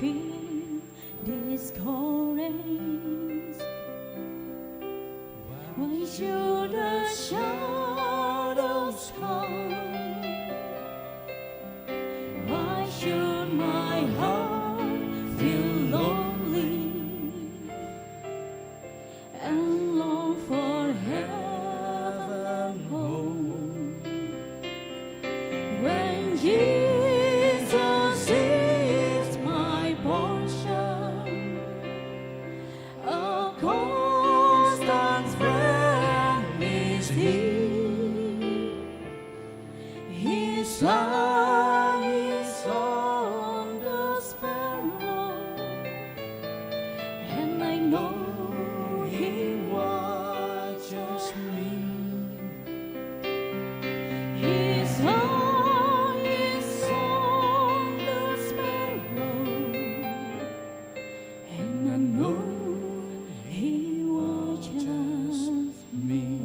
feel discouraged? Why should the shadows come? Why should my heart feel lonely and long for heaven home? When Jesus is my portion, a constant friend is He. His eye is on the sparrow, and I know He watches me. His eye is on the sparrow, and I know He watches me.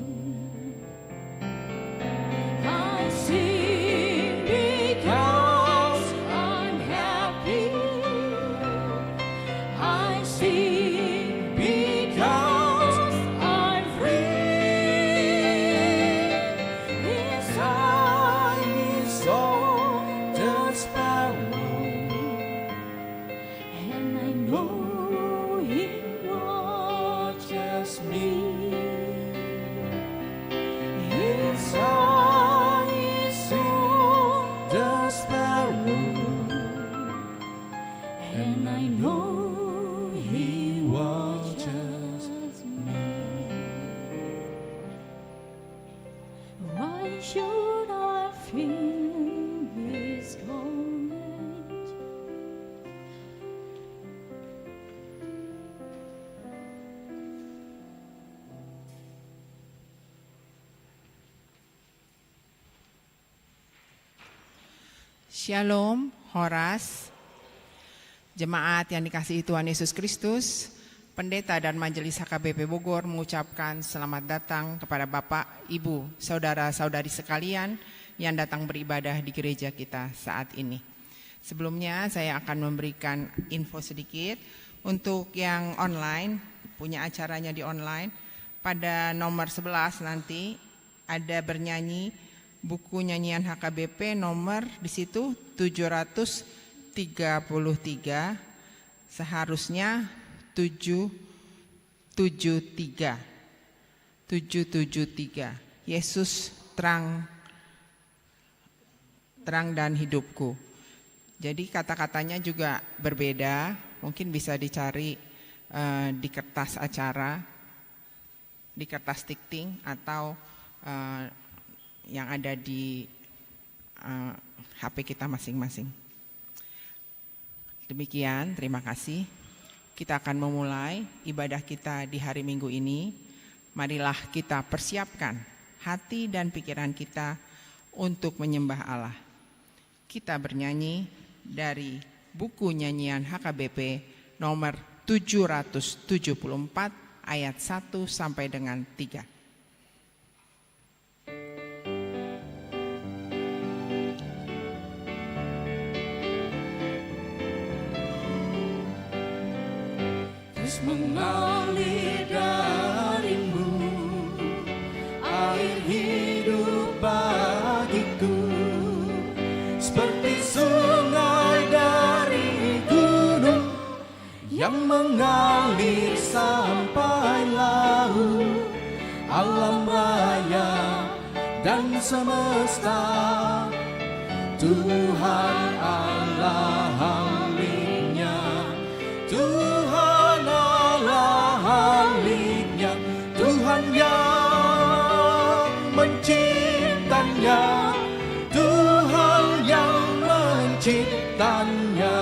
I sing because I'm happy. I sing because I'm free. His eye is on the sparrow, and I know He watches me. His eye is on the sparrow, and I know He watches me. Why should I feel discouraged? Shalom, Horas, jemaat yang dikasihi Tuhan Yesus Kristus, pendeta dan majelis HKBP Bogor mengucapkan selamat datang kepada Bapak, Ibu, saudara-saudari sekalian yang datang beribadah di gereja kita saat ini. Sebelumnya saya akan memberikan info sedikit untuk yang online, punya acaranya di online. Pada nomor 11 nanti ada bernyanyi buku nyanyian HKBP nomor di situ 733, seharusnya 773. Yesus terang dan hidupku. Jadi kata-katanya juga berbeda, mungkin bisa dicari di kertas acara, di kertas dikting atau yang ada di HP kita masing-masing. Demikian, terima kasih. Kita akan memulai ibadah kita di hari Minggu ini. Marilah kita persiapkan hati dan pikiran kita untuk menyembah Allah. Kita bernyanyi dari buku nyanyian HKBP nomor 774 ayat 1 sampai dengan 3. Mengalir darimu air hidup bagiku, seperti sungai dari gunung yang mengalir sampai laut. Alam raya dan semesta, Tuhan Allah hal-Nya, Tuhan Allah hal-Nya, Tuhan yang menciptanya, Tuhan yang menciptanya.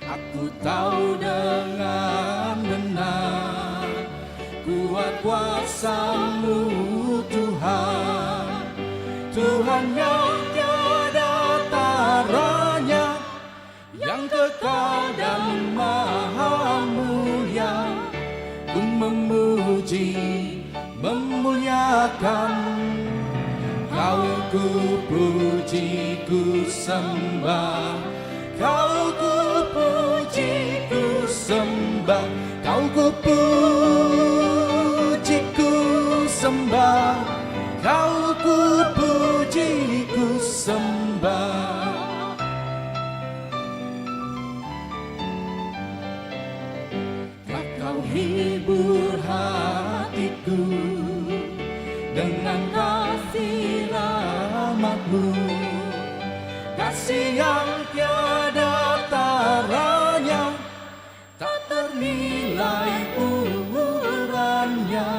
Aku tahu dengan benar kuat kuasa-Mu Tuhan, Tuhan yang tiada taranya, yang kekal dan maha mulia. Ku memuji, memuliakan Kau, ku puji, ku sembah Kau, ku puji Kau hibur hatiku dengan kasih rahmat-Mu, kasih yang tiada taranya, tak ternilai ukurannya.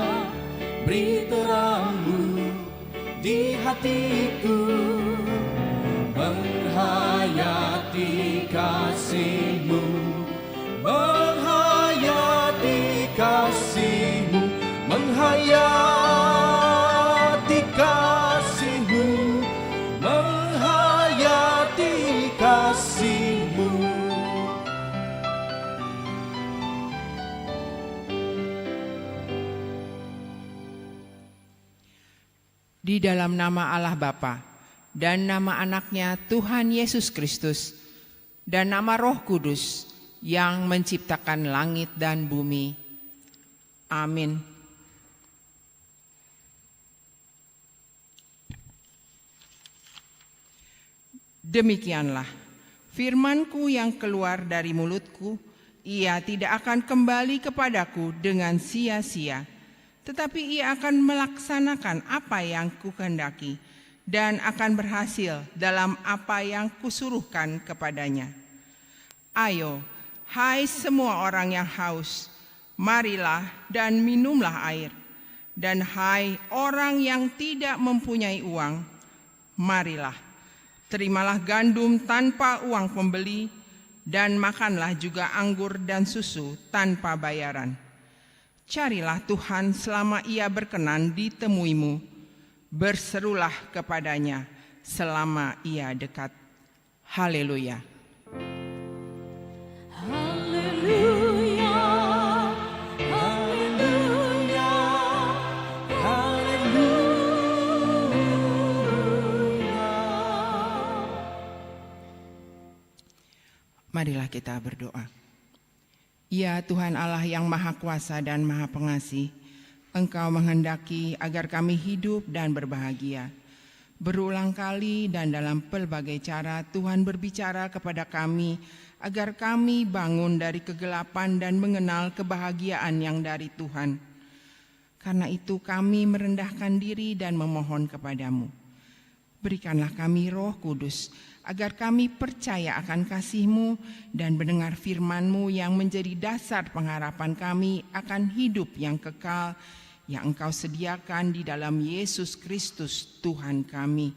Beri terang-Mu di hatiku, menghayati kasih-Mu, menghayati kasih-Mu, menghayati kasih-Mu, menghayati kasih-Mu. Di dalam nama Allah Bapa dan nama anaknya Tuhan Yesus Kristus dan nama Roh Kudus yang menciptakan langit dan bumi. Amin. Demikianlah firman-Ku yang keluar dari mulutku, ia tidak akan kembali kepadaku dengan sia-sia, tetapi ia akan melaksanakan apa yang Kukehendaki dan akan berhasil dalam apa yang Kusuruhkan kepadanya. Ayo, hai semua orang yang haus, marilah dan minumlah air. Dan hai orang yang tidak mempunyai uang, marilah, terimalah gandum tanpa uang pembeli, dan makanlah juga anggur dan susu tanpa bayaran. Carilah Tuhan selama Ia berkenan ditemuimu, berserulah kepadanya selama Ia dekat. Haleluya. Haleluya, haleluya, haleluya. Marilah kita berdoa. Ya Tuhan Allah yang Maha Kuasa dan Maha Pengasih, Engkau menghendaki agar kami hidup dan berbahagia. Berulang kali dan dalam pelbagai cara Tuhan berbicara kepada kami agar kami bangun dari kegelapan dan mengenal kebahagiaan yang dari Tuhan. Karena itu kami merendahkan diri dan memohon kepadamu. Berikanlah kami Roh Kudus agar kami percaya akan kasih-Mu dan mendengar firman-Mu yang menjadi dasar pengharapan kami akan hidup yang kekal yang Engkau sediakan di dalam Yesus Kristus Tuhan kami.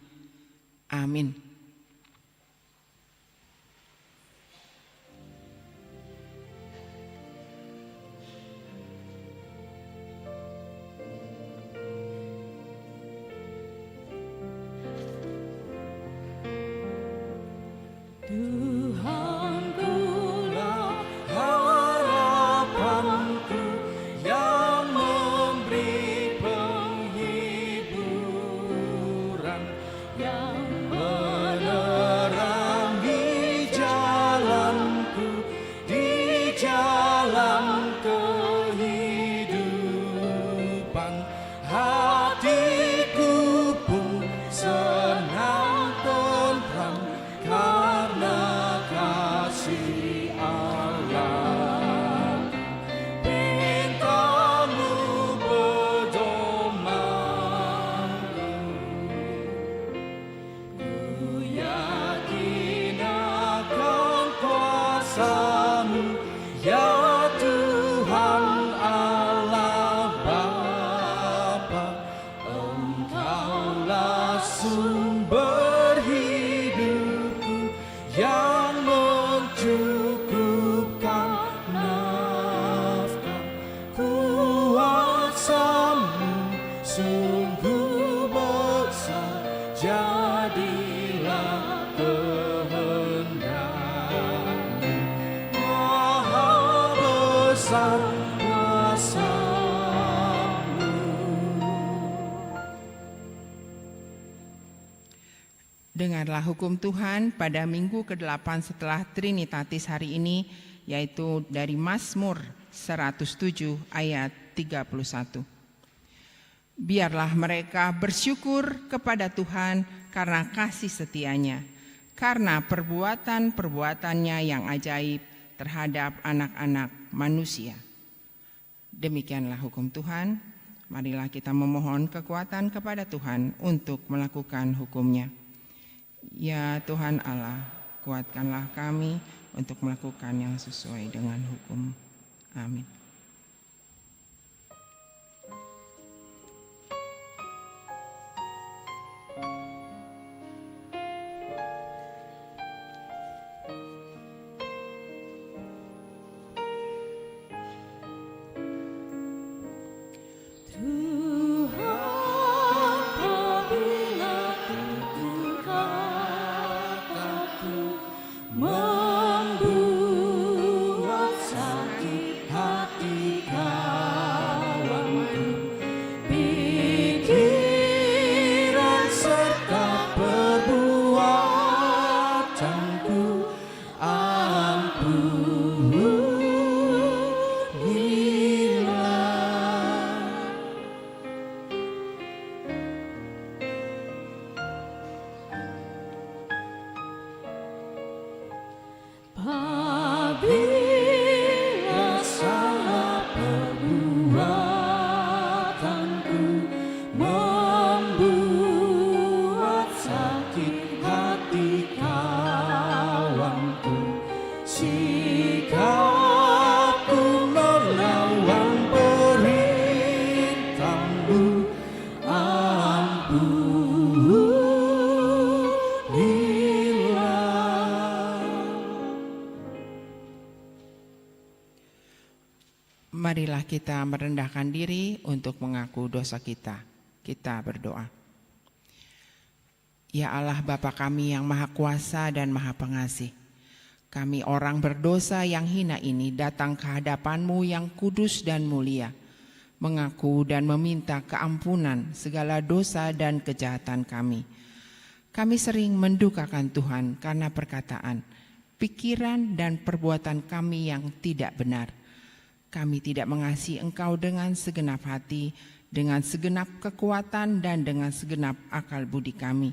Amin. Tuhankulah harapanku yang memberi penghiburan, yang menerangi jalanku di jalan kehidupan. Hatiku pun senang tentram karena kasih Allah. Pintamu pedomanku, ku yakin akan kuasa-Mu, ya Tuhan Allah Bapa. Engkaulah sumber hidupku yang mencukupkan nafkah. Kuasa-Mu sungguh besar, jadilah kehendak-Mu. Maha besar kuasa-Mu. Dengarlah hukum Tuhan pada minggu ke-8 setelah Trinitatis hari ini, yaitu dari Mazmur 107 ayat 31. Biarlah mereka bersyukur kepada Tuhan karena kasih setia-Nya, karena perbuatan-perbuatannya yang ajaib terhadap anak-anak manusia. Demikianlah hukum Tuhan. Marilah kita memohon kekuatan kepada Tuhan untuk melakukan hukum-Nya. Ya Tuhan Allah, kuatkanlah kami untuk melakukan yang sesuai dengan hukum. Amin. Membuat sakit hati kawanku, pikiran serta perbuatanku, ampunilah. Apabila salah perbuatanku membuat sakit hati kawanku, sikapku melawan perintah-Mu, ampunilah. Marilah kita merendahkan diri untuk mengaku dosa kita. Kita berdoa. Ya Allah Bapa kami yang Maha Kuasa dan Maha Pengasih, kami orang berdosa yang hina ini datang ke hadapan-Mu yang kudus dan mulia, mengaku dan meminta keampunan segala dosa dan kejahatan kami. Kami sering mendukakan Tuhan karena perkataan, pikiran dan perbuatan kami yang tidak benar. Kami tidak mengasihi Engkau dengan segenap hati, dengan segenap kekuatan dan dengan segenap akal budi kami.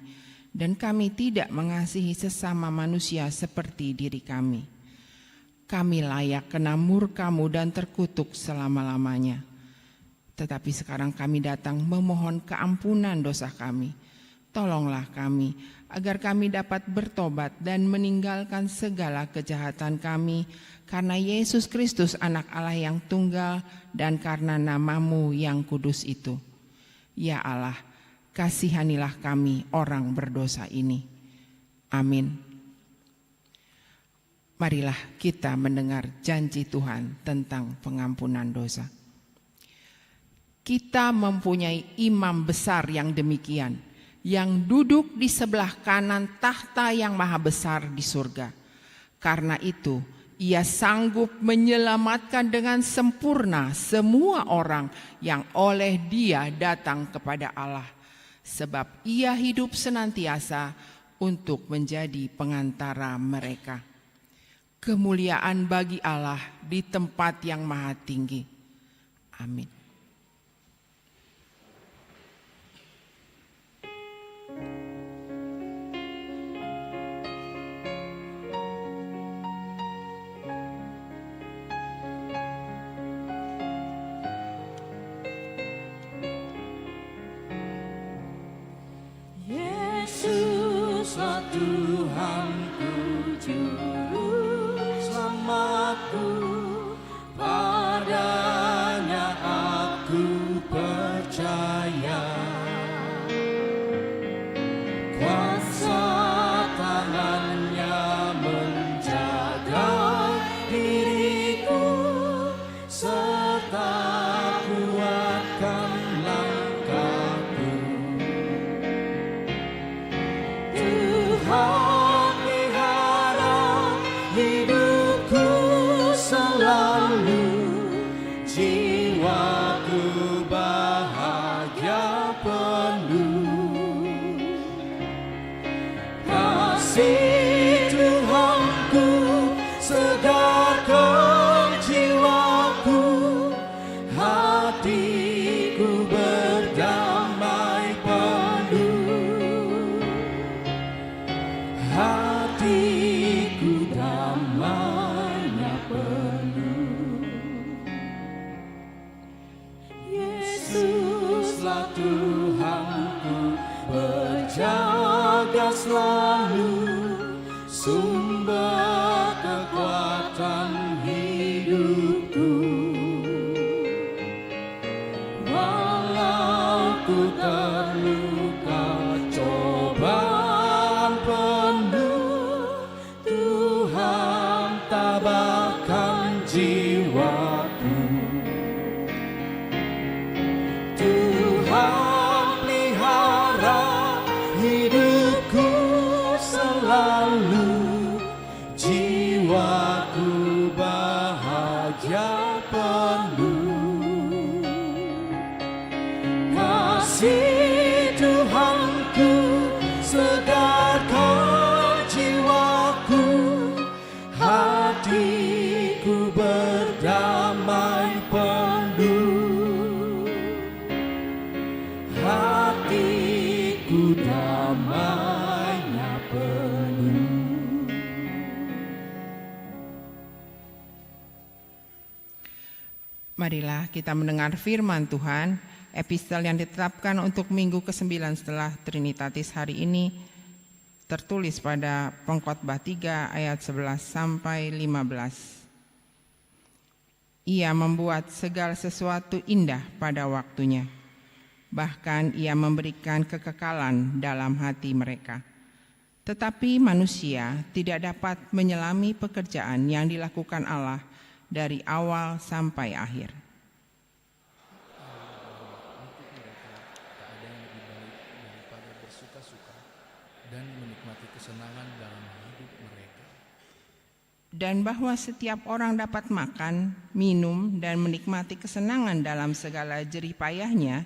Dan kami tidak mengasihi sesama manusia seperti diri kami. Kami layak kena murka-Mu dan terkutuk selama-lamanya. Tetapi sekarang kami datang memohon keampunan dosa kami. Tolonglah kami agar kami dapat bertobat dan meninggalkan segala kejahatan kami karena Yesus Kristus anak Allah yang tunggal dan karena nama-Mu yang kudus itu. Ya Allah, kasihanilah kami orang berdosa ini. Amin. Marilah kita mendengar janji Tuhan tentang pengampunan dosa. Kita mempunyai imam besar yang demikian, yang duduk di sebelah kanan tahta yang maha besar di surga. Karena itu, Ia sanggup menyelamatkan dengan sempurna semua orang yang oleh Dia datang kepada Allah, sebab Ia hidup senantiasa untuk menjadi pengantara mereka. Kemuliaan bagi Allah di tempat yang maha tinggi. Amin. Yesuslah Tuhanku, Juru Selamatku, padanya aku percaya. Kuasa tangannya menjaga diriku, serta kuatkan langkahku. Tuhan pelihara hidupku. selalu sumber kekuatan hidupku. Walau ku terluka cobaan penuh, Tuhan tabahkan jiwaku. Tuhan pelihara hidupku selalu, jiwaku bahagia penuh. Kasih Tuhanku segarkan jiwaku, hatiku berdamai penuh, hatiku damainya penuh. Marilah kita mendengar firman Tuhan, epistel yang ditetapkan untuk minggu ke-9 setelah Trinitatis hari ini, tertulis pada Pengkhotbah 3 ayat 11 sampai 15. Ia membuat segala sesuatu indah pada waktunya, bahkan ia memberikan kekekalan dalam hati mereka. Tetapi manusia tidak dapat menyelami pekerjaan yang dilakukan Allah dari awal sampai akhir. Untuk mereka tak ada yang lebih baik daripada bersuka-suka dan menikmati kesenangan dalam hidup mereka. Dan bahwa setiap orang dapat makan, minum, dan menikmati kesenangan dalam segala jerih payahnya,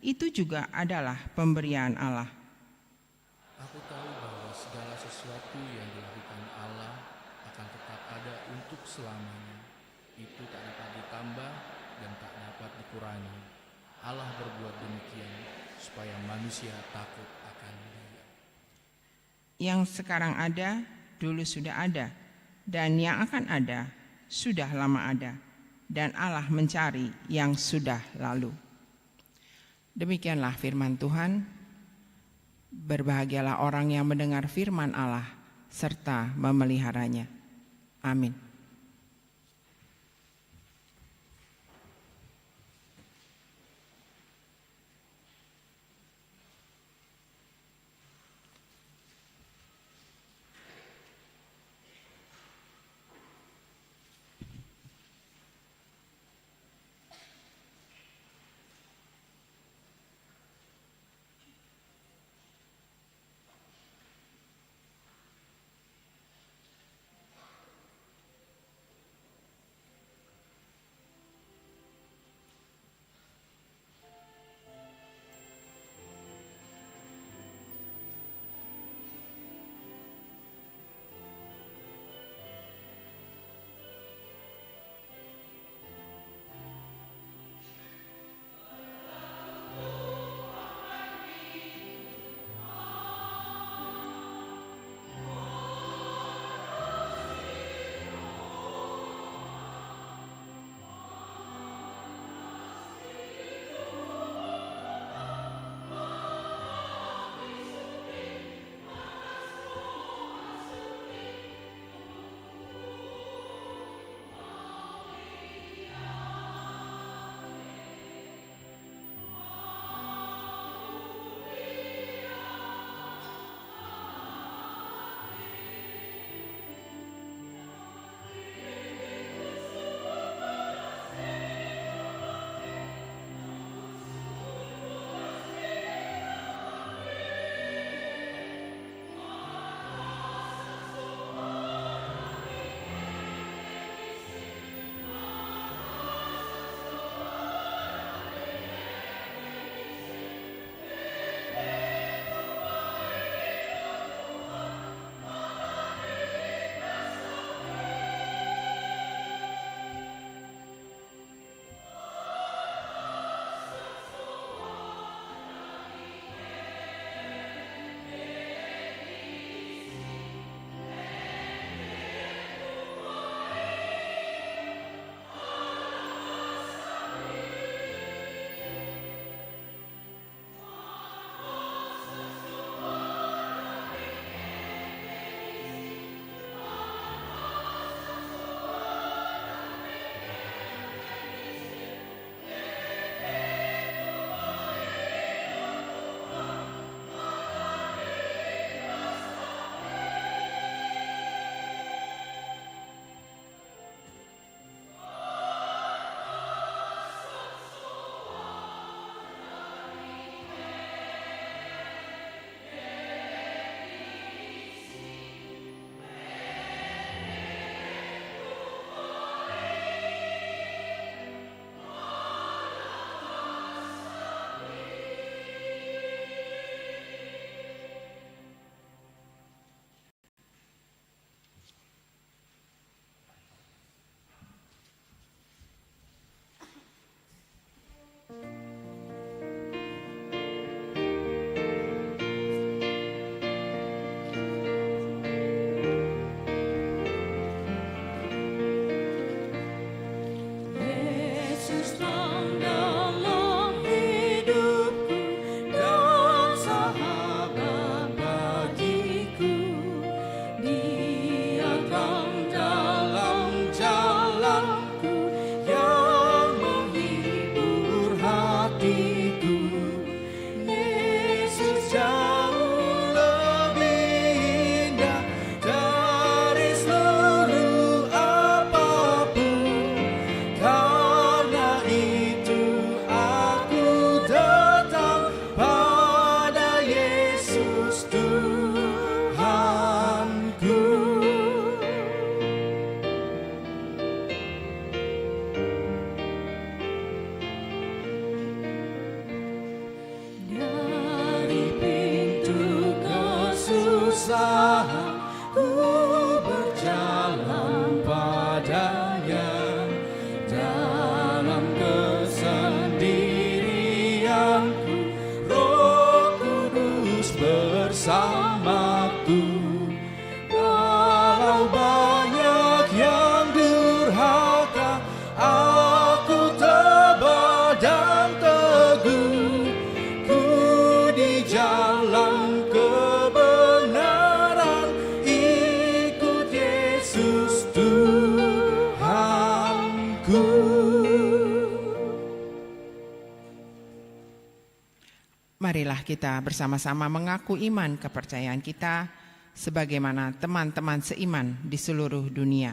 itu juga adalah pemberian Allah. Aku tahu bahwa segala sesuatu yang dilakukan Allah akan tetap ada untuk selamanya. Itu tak dapat ditambah dan tak dapat dikurangi. Allah berbuat demikian supaya manusia takut akan Dia. Yang sekarang ada, dulu sudah ada, dan yang akan ada, sudah lama ada, dan Allah mencari yang sudah lalu. Demikianlah firman Tuhan. Berbahagialah orang yang mendengar firman Allah serta memeliharanya. Amin. Marilah kita bersama-sama mengaku iman kepercayaan kita sebagaimana teman-teman seiman di seluruh dunia.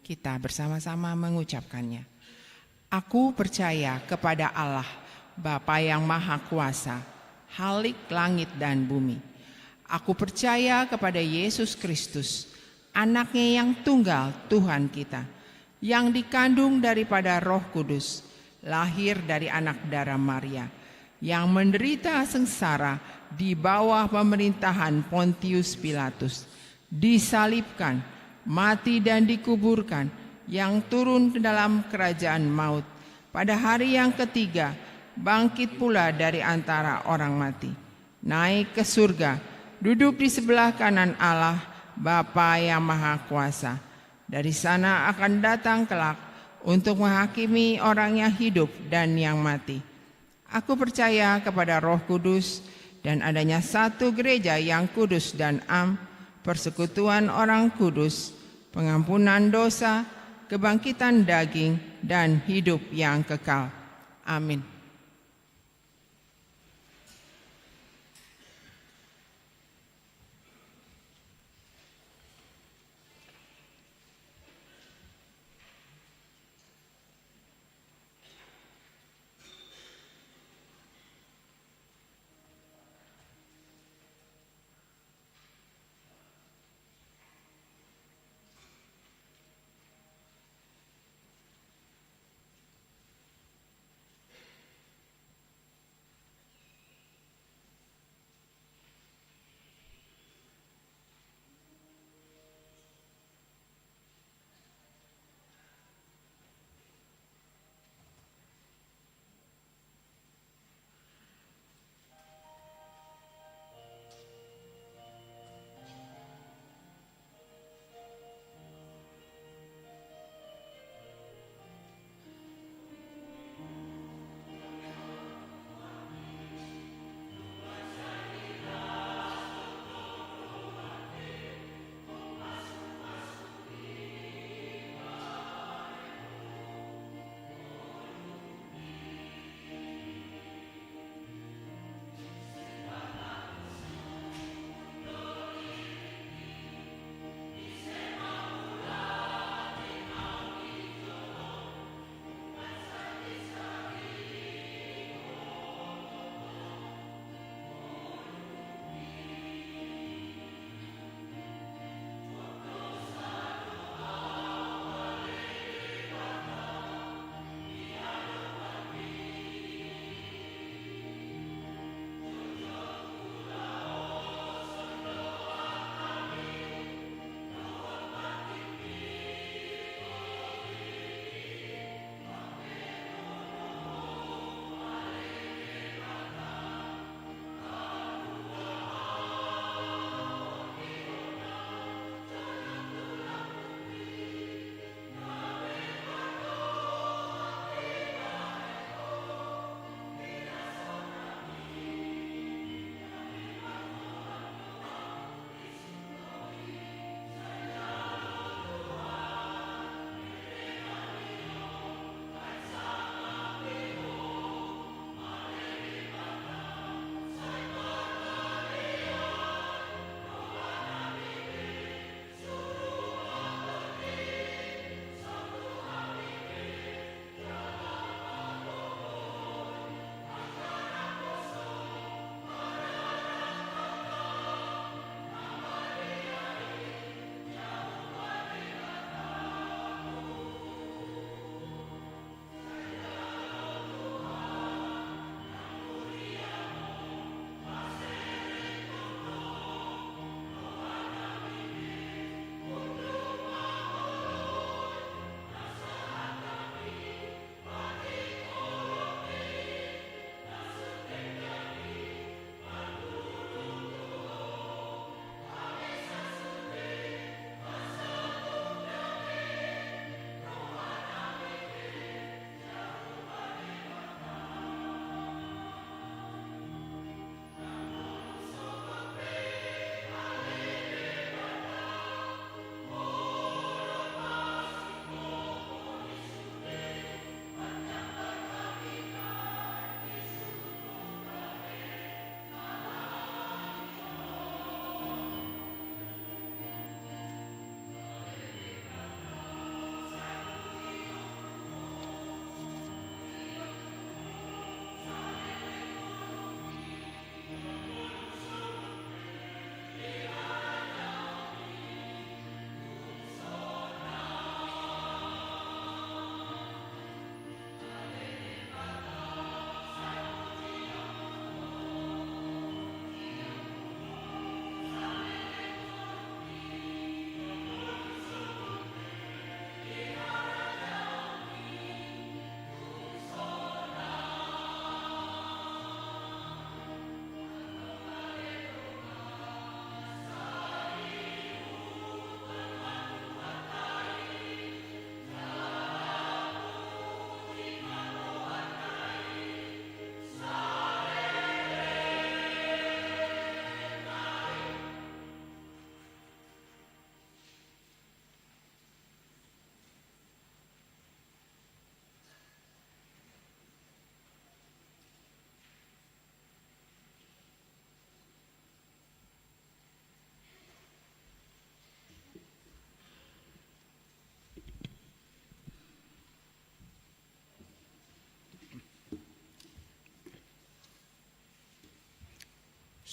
Kita bersama-sama mengucapkannya. Aku percaya kepada Allah, Bapa yang Maha Kuasa, Khalik langit dan bumi. Aku percaya kepada Yesus Kristus, Anaknya yang tunggal Tuhan kita, yang dikandung daripada Roh Kudus, lahir dari anak darah Maria, yang menderita sengsara di bawah pemerintahan Pontius Pilatus, disalibkan, mati dan dikuburkan, yang turun ke dalam kerajaan maut, pada hari yang ketiga bangkit pula dari antara orang mati, naik ke surga, duduk di sebelah kanan Allah Bapa yang Maha Kuasa. Dari sana akan datang kelak untuk menghakimi orang yang hidup dan yang mati. Aku percaya kepada Roh Kudus dan adanya satu gereja yang kudus dan am, persekutuan orang kudus, pengampunan dosa, kebangkitan daging, dan hidup yang kekal. Amin.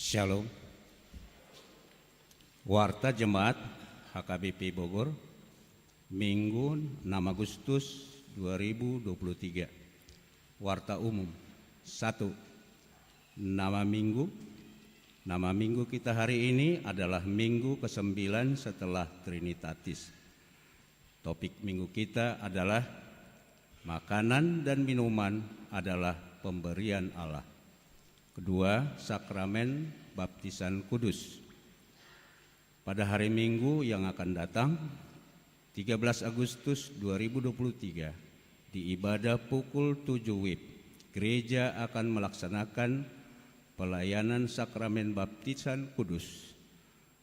Shalom. Warta Jemaat HKBP Bogor, Minggu 6 Agustus 2023. Warta Umum 1. Nama minggu kita hari ini adalah minggu ke-9 setelah Trinitatis. Topik minggu kita adalah makanan dan minuman adalah pemberian Allah. Kedua, sakramen baptisan kudus. Pada hari Minggu yang akan datang, 13 Agustus 2023, di ibadah pukul 7 WIB, gereja akan melaksanakan pelayanan sakramen baptisan kudus.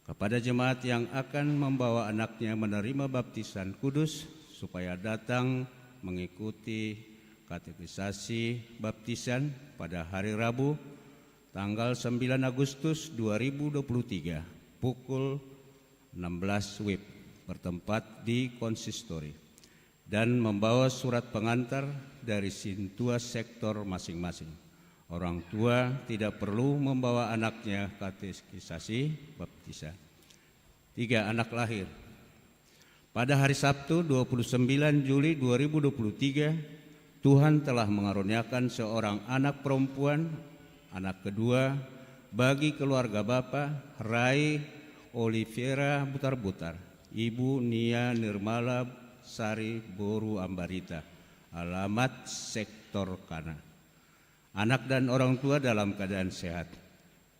Kepada jemaat yang akan membawa anaknya menerima baptisan kudus, supaya datang mengikuti katekisasi baptisan pada hari Rabu, tanggal 9 Agustus 2023, pukul 16 WIB, bertempat di konsistori, dan membawa surat pengantar dari sintua sektor masing-masing. Orang tua tidak perlu membawa anaknya katekisasi baptisan. 3. Anak lahir. Pada hari Sabtu 29 Juli 2023, Tuhan telah mengaruniakan seorang anak perempuan, anak kedua bagi keluarga Bapak Rai Oliviera Butar-Butar, Ibu Nia Nirmala Sari Boru Ambarita, alamat sektor Kana. Anak dan orang tua dalam keadaan sehat.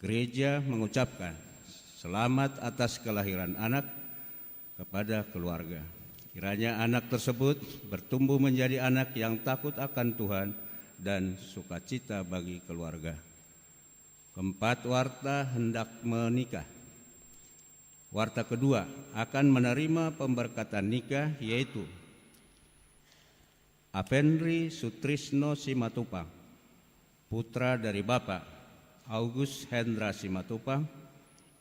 Gereja mengucapkan selamat atas kelahiran anak kepada keluarga. Kiranya anak tersebut bertumbuh menjadi anak yang takut akan Tuhan dan sukacita bagi keluarga. 4. Warta hendak menikah. Warta kedua akan menerima pemberkatan nikah, yaitu Avendri Sutrisno Simatupang, putra dari Bapak August Hendra Simatupang,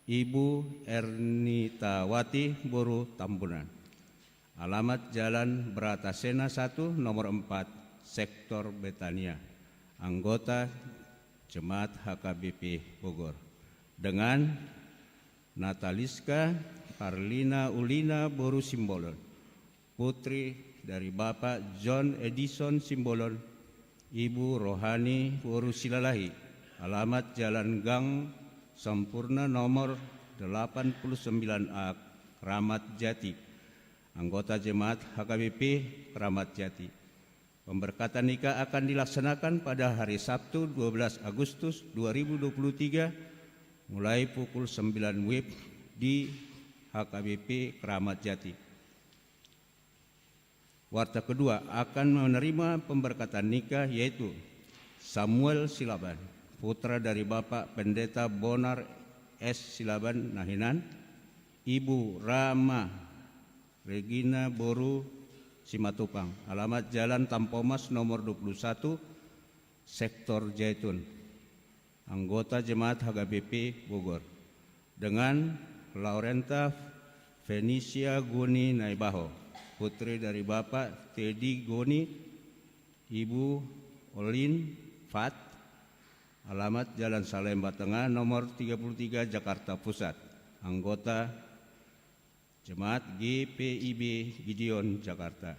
Ibu Ernitawati Boru Tambunan. Alamat Jalan Bratasena 1 nomor 4, sektor Betania, anggota Jemaat HKBP Bogor. Dengan Nataliska Carlina Ulina Boru Simbolon, putri dari Bapak John Edison Simbolon, Ibu Rohani Boru Silalahi. Alamat Jalan Gang Sempurna nomor 89A, Kramat Jati, anggota Jemaat HKBP Kramat Jati. Pemberkatan nikah akan dilaksanakan pada hari Sabtu 12 Agustus 2023 mulai pukul 9 WIB di HKBP Kramat Jati. Warta kedua akan menerima pemberkatan nikah, yaitu Samuel Silaban, putra dari Bapak Pendeta Bonar S. Silaban Nahinan, Ibu Rama Regina Boru Simatupang. Alamat Jalan Tampomas nomor 21, sektor Jaitun, anggota Jemaat HKBP Bogor. Dengan Laurenta Fenicia Goni Naibaho, putri dari Bapak Teddy Goni, Ibu Olin Fat. Alamat Jalan Salemba Tengah nomor 33, Jakarta Pusat, anggota Jemaat GPIB Gideon Jakarta.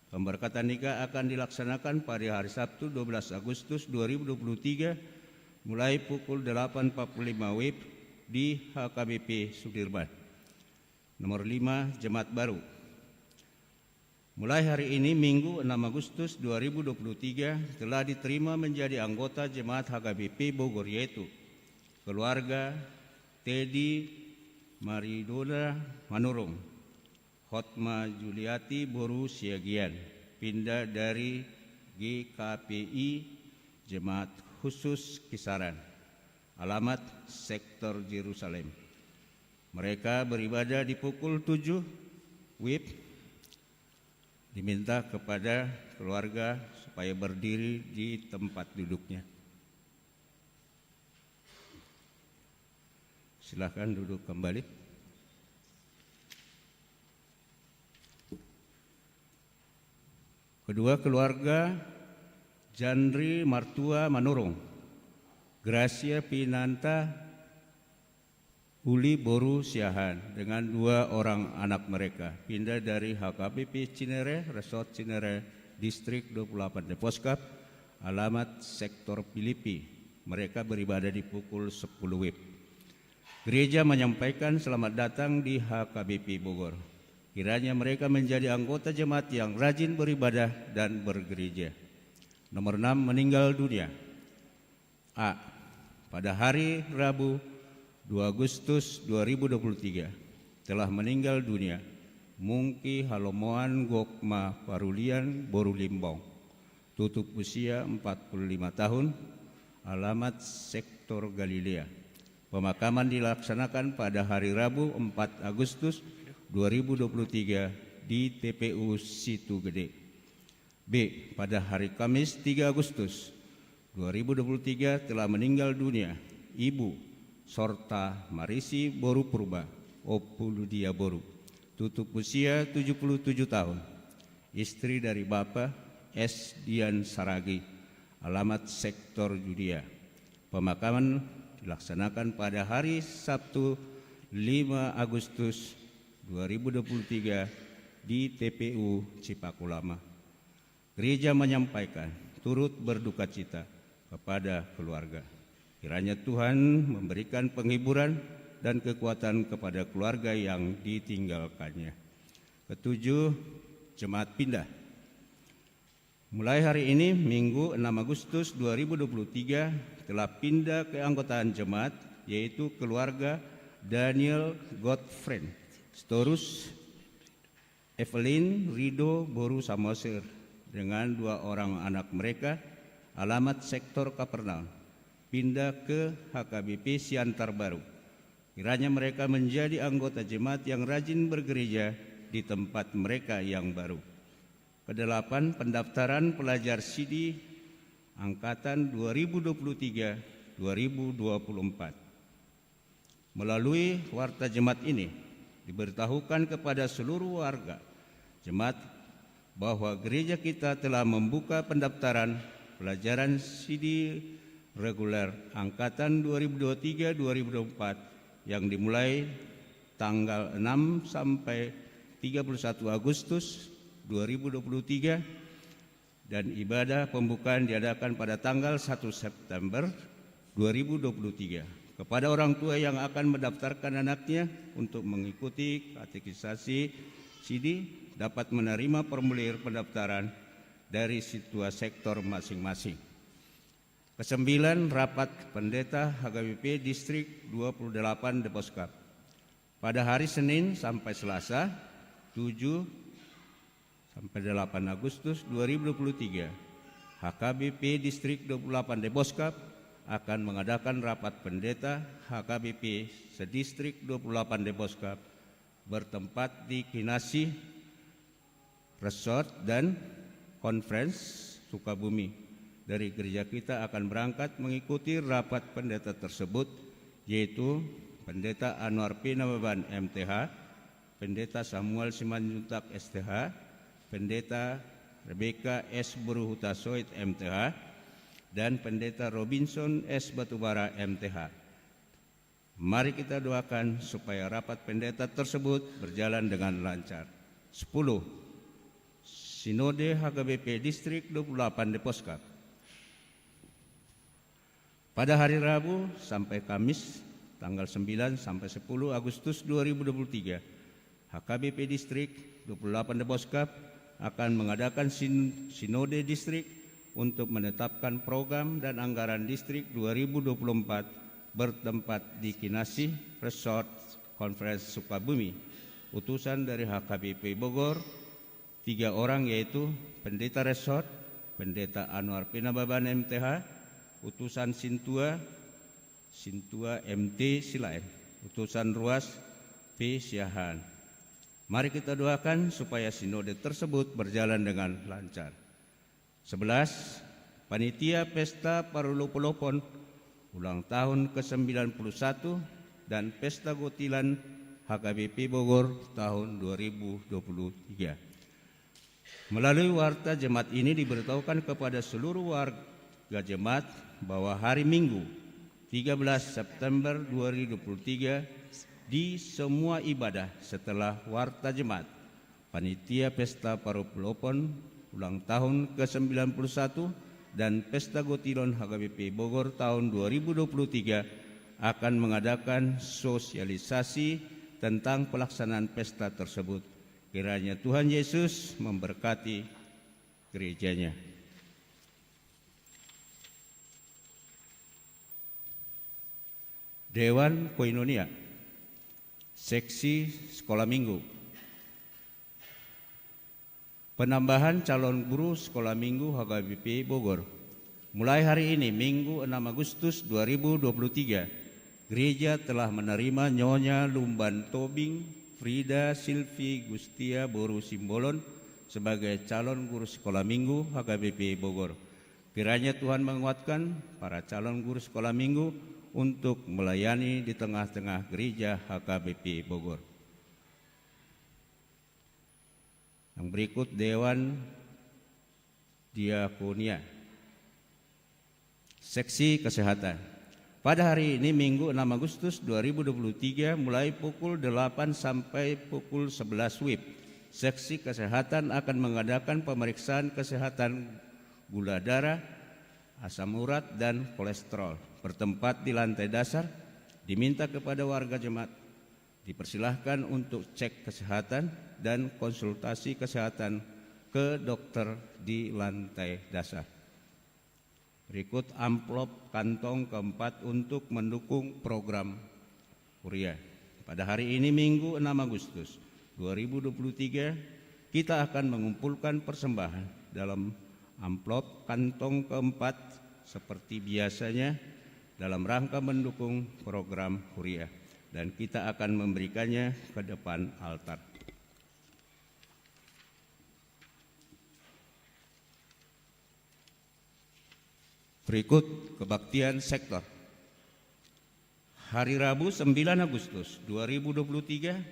Pemberkatan nikah akan dilaksanakan pada hari Sabtu 12 Agustus 2023 mulai pukul 8.45 WIB di HKBP Sudirman. Nomor 5, Jemaat Baru. Mulai hari ini Minggu 6 Agustus 2023 telah diterima menjadi anggota Jemaat HKBP Bogor, yaitu keluarga Teddy Maridona Manurung, Hotma Juliati Boru Siagian, pindah dari GKPI Jemaat Khusus Kisaran, alamat sektor Yerusalem. Mereka beribadah di pukul 7 WIB. Diminta kepada keluarga supaya berdiri di tempat duduknya. Silakan duduk kembali. Kedua, keluarga Jandri Martua Manurung, Gracia Pinanta Uli Boru Siahan dengan 2 orang anak mereka pindah dari HKBP Cinere, Resort Cinere, Distrik 28 Deposkap, alamat Sektor Filipi. Mereka beribadah di pukul 10 WIB. Gereja menyampaikan selamat datang di HKBP Bogor. Kiranya mereka menjadi anggota jemaat yang rajin beribadah dan bergereja. Nomor 6, meninggal dunia. A. Pada hari Rabu 2 Agustus 2023 telah meninggal dunia Mungki Halomoan Gokma Parulian Boru Limbong, tutup usia 45 tahun, alamat Sektor Galilea. Pemakaman dilaksanakan pada hari Rabu 4 Agustus 2023 di TPU Situ Gede. B. Pada hari Kamis 3 Agustus 2023 telah meninggal dunia Ibu Sorta Marisi Boru Purba, Opuludia Boru, tutup usia 77 tahun, istri dari Bapak S. Dian Saragi, alamat Sektor Judia. Pemakaman dilaksanakan pada hari Sabtu 5 Agustus 2023 di TPU Cipakulama. Gereja menyampaikan turut berduka cita kepada keluarga. Kiranya Tuhan memberikan penghiburan dan kekuatan kepada keluarga yang ditinggalkannya. Ketujuh, jemaat pindah. Mulai hari ini, Minggu 6 Agustus 2023, telah pindah keanggotaan jemaat, yaitu keluarga Daniel Godfriend, Storus, Evelyn Rido Boru Samosir, dengan 2 orang anak mereka, alamat Sektor Kapernaum, pindah ke HKBP Siantar Baru. Kiranya mereka menjadi anggota jemaat yang rajin bergereja di tempat mereka yang baru. Kedelapan, pendaftaran pelajar CD angkatan 2023-2024. Melalui warta jemaat ini diberitahukan kepada seluruh warga jemaat bahwa gereja kita telah membuka pendaftaran pelajaran CD reguler angkatan 2023-2024 yang dimulai tanggal 6 sampai 31 Agustus 2023 dan ibadah pembukaan diadakan pada tanggal 1 September 2023. Kepada orang tua yang akan mendaftarkan anaknya untuk mengikuti katekisasi CD dapat menerima formulir pendaftaran dari situa sektor masing-masing. Kesembilan, rapat pendeta HKBP Distrik 28 Deposkap. Pada hari Senin sampai Selasa 7 sampai 8 Agustus 2023, HKBP Distrik 28 Deposkap akan mengadakan rapat pendeta HKBP Sedistrik 28 Deposkap bertempat di Kinasi Resort dan Conference Sukabumi. Dari gereja kita akan berangkat mengikuti rapat pendeta tersebut, yaitu Pendeta Anwar P. Nababan MTH, Pendeta Samuel Simanjuntak STH, Pendeta Rebecca S. Buruhutasoid MTH, dan Pendeta Robinson S. Batubara MTH. Mari kita doakan supaya rapat pendeta tersebut berjalan dengan lancar. 10. Sinode HKBP Distrik 28 Deposkap. Pada hari Rabu sampai Kamis tanggal 9 sampai 10 Agustus 2023, HKBP Distrik 28 Deposkap akan mengadakan Sinode Distrik untuk menetapkan program dan anggaran Distrik 2024 bertempat di Kinasi Resort Conference Sukabumi. Utusan dari HKBP Bogor 3 orang, yaitu Pendeta Resort, Pendeta Anwar P. Nababan MTH, utusan Sintua MT Silaem, utusan Ruas P. Siahan. Mari kita doakan supaya sinode tersebut berjalan dengan lancar. 11. Panitia Pesta Parulupolopon ulang tahun ke-91 dan Pesta Gotilan HKBP Bogor tahun 2023. Melalui warta jemaat ini diberitahukan kepada seluruh warga jemaat bahwa hari Minggu 13 September 2023 di semua ibadah setelah Warta Jemaat, Panitia Pesta Parupelopon ulang tahun ke-91 dan Pesta Gotilon HKBP Bogor tahun 2023 akan mengadakan sosialisasi tentang pelaksanaan pesta tersebut. Kiranya Tuhan Yesus memberkati gerejanya. Dewan Koinonia, Seksi Sekolah Minggu. Penambahan calon guru Sekolah Minggu HKBP Bogor. Mulai hari ini, Minggu 6 Agustus 2023, gereja telah menerima Nyonya Lumban Tobing Frida Silvi Gustia Boru Simbolon sebagai calon guru Sekolah Minggu HKBP Bogor. Kiranya Tuhan menguatkan para calon guru Sekolah Minggu untuk melayani di tengah-tengah gereja HKBP Bogor. Yang berikut Dewan Diakonia, Seksi Kesehatan. Pada hari ini Minggu 6 Agustus 2023 mulai pukul 8 sampai pukul 11 WIB, Seksi Kesehatan akan mengadakan pemeriksaan kesehatan gula darah, asam urat, dan kolesterol. Bertempat di lantai dasar, diminta kepada warga jemaat dipersilahkan untuk cek kesehatan dan konsultasi kesehatan ke dokter di lantai dasar. Berikut amplop kantong keempat untuk mendukung program Huria. Pada hari ini Minggu 6 Agustus 2023 kita akan mengumpulkan persembahan dalam amplop kantong keempat seperti biasanya dalam rangka mendukung program Huria, dan kita akan memberikannya ke depan altar. Berikut kebaktian sektor. Hari Rabu 9 Agustus 2023,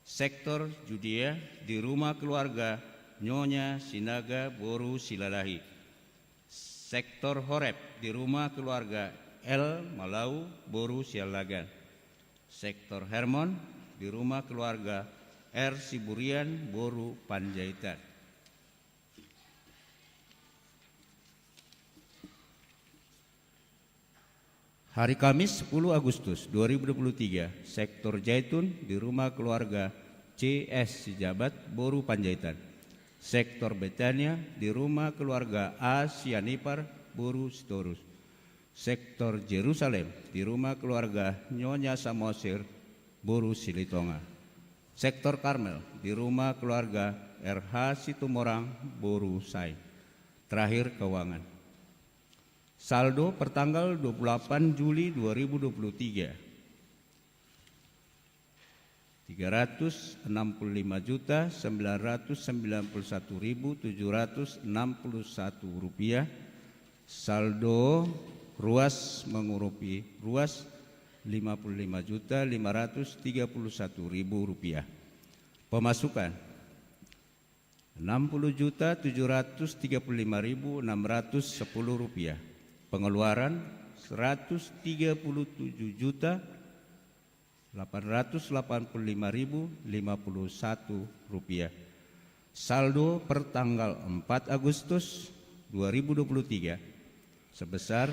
sektor Judea di rumah keluarga Nyonya Sinaga Boru Silalahi. Sektor Horeb di rumah keluarga El Malau Boru Sialagan. Sektor Hermon di rumah keluarga R Siburian Boru Panjaitan. Hari Kamis 10 Agustus 2023, Sektor Jaitun di rumah keluarga CS Sijabat Boru Panjaitan. Sektor Betania di rumah keluarga A Sianipar Boru Sitorus. Sektor Jerusalem di rumah keluarga Nyonya Samosir Boru Silitonga. Sektor Karmel di rumah keluarga RH Situmorang Boru Sai. Terakhir keuangan. Saldo pertanggal 28 Juli 2023 365.991.761 rupiah. Saldo ruas mengurupi ruas 55.531.000 rupiah. Pemasukan 60.735.610 rupiah. Pengeluaran 137.885.051 rupiah. Saldo per tanggal 4 Agustus 2023 sebesar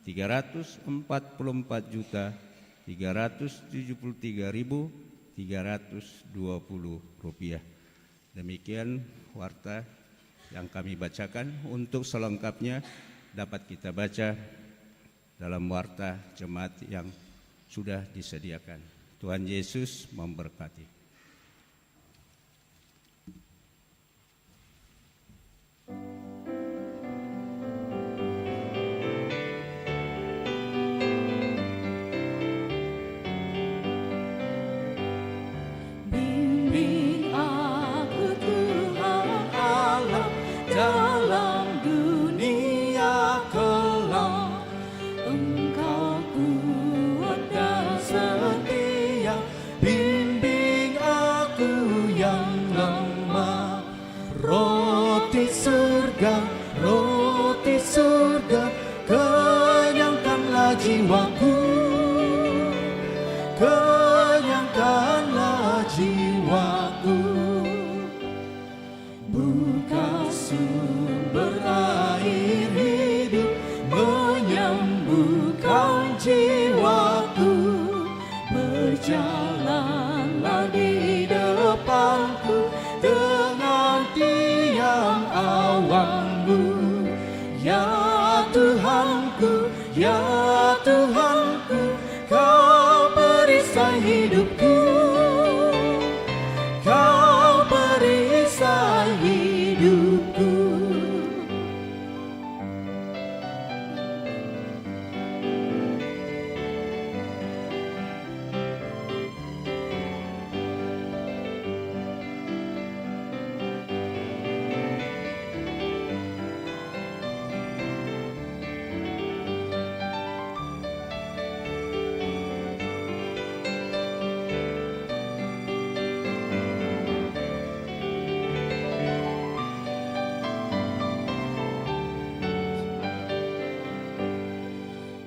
344.373.320 rupiah. Demikian warta yang kami bacakan. Untuk selengkapnya dapat kita baca dalam warta jemaat yang sudah disediakan. Tuhan Yesus memberkati. Roti surga, kenyangkanlah jiwa. sumber air hidup menyembuhkan jiwaku. Berjalanlah di depanku dengan tiang awanmu. Ya Tuhanku, ya Tuhanku, Kau perisai hidupku, Kau perisai hidupku.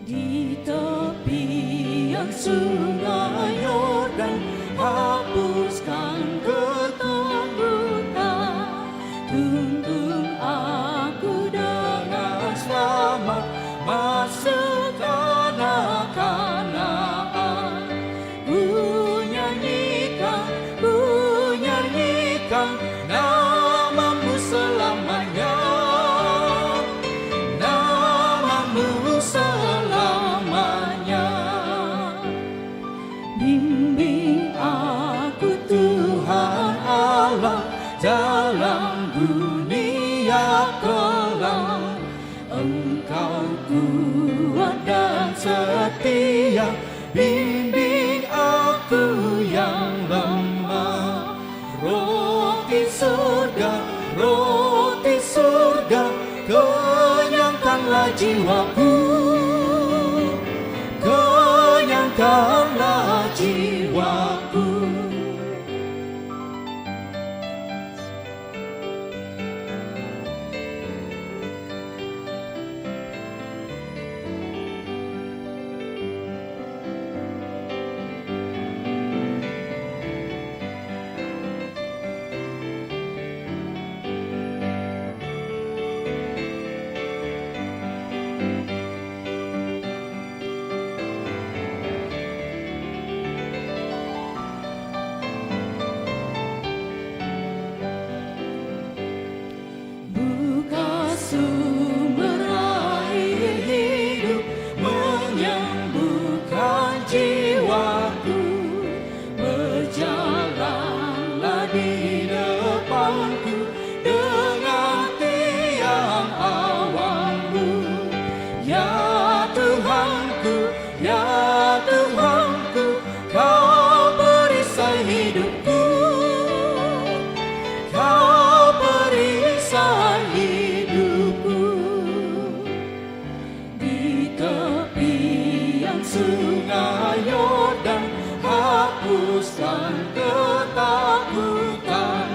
Di tepian sungai Yordan, hapuskan ketakutan. Tuntun aku dengan selamat masuk tanah Kanaan. Ku nyanyikan namamu selamanya, namamu selamanya. Bimbing aku Tuhan Allah dalam dunia kelam. Engkau kuat dan setia, bimbing aku yang lemah. Roti surga, kenyangkanlah jiwaku, kenyangkanlah jiwaku. Buka sumber air hidup menyembuhkan jiwaku. Berjalanlah di depanku dengan tiang awanmu. Ya Tuhanku, ya Tuhanku, Kau perisai hidupku, Kau perisai hidupku. Di tepian sungai Yordan, hapuskan ketakutan.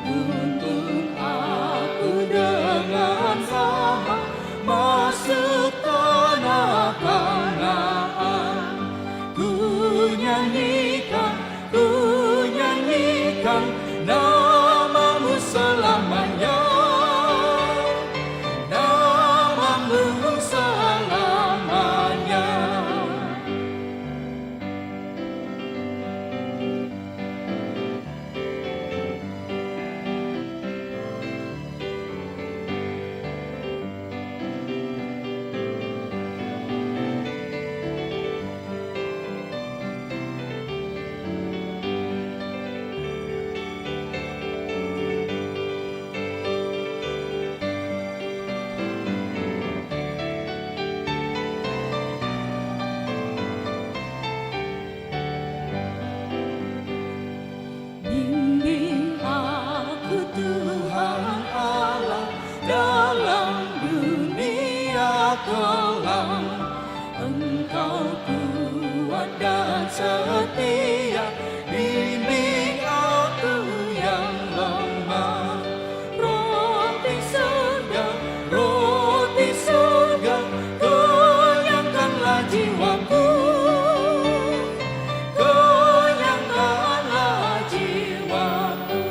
Tuntun aku dengan selamat masuk tanah Kanaan. Ku nyanyikan namamu selamanya, namamu selamanya. Bimbing aku Tuhan Allah dalam dunia kelam. Engkau kuat dan setia, bimbing aku yang lemah. Roti surga, kenyangkanlah jiwaku, kenyangkanlah jiwaku.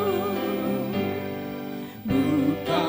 Buka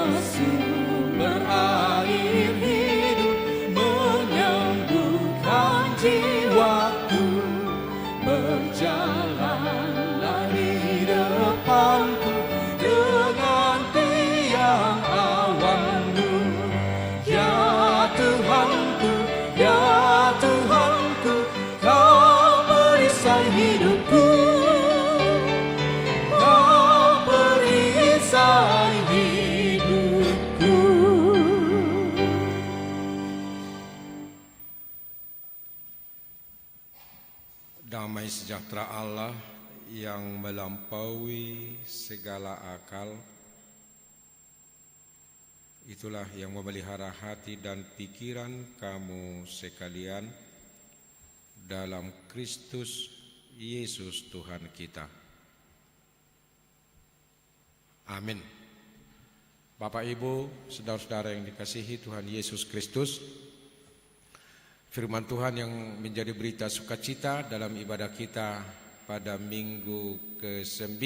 sejahtera Allah yang melampaui segala akal, itulah yang memelihara hati dan pikiran kamu sekalian dalam Kristus Yesus Tuhan kita. Amin. Bapak Ibu, saudara-saudara yang dikasihi Tuhan Yesus Kristus, firman Tuhan yang menjadi berita sukacita dalam ibadah kita pada minggu ke-9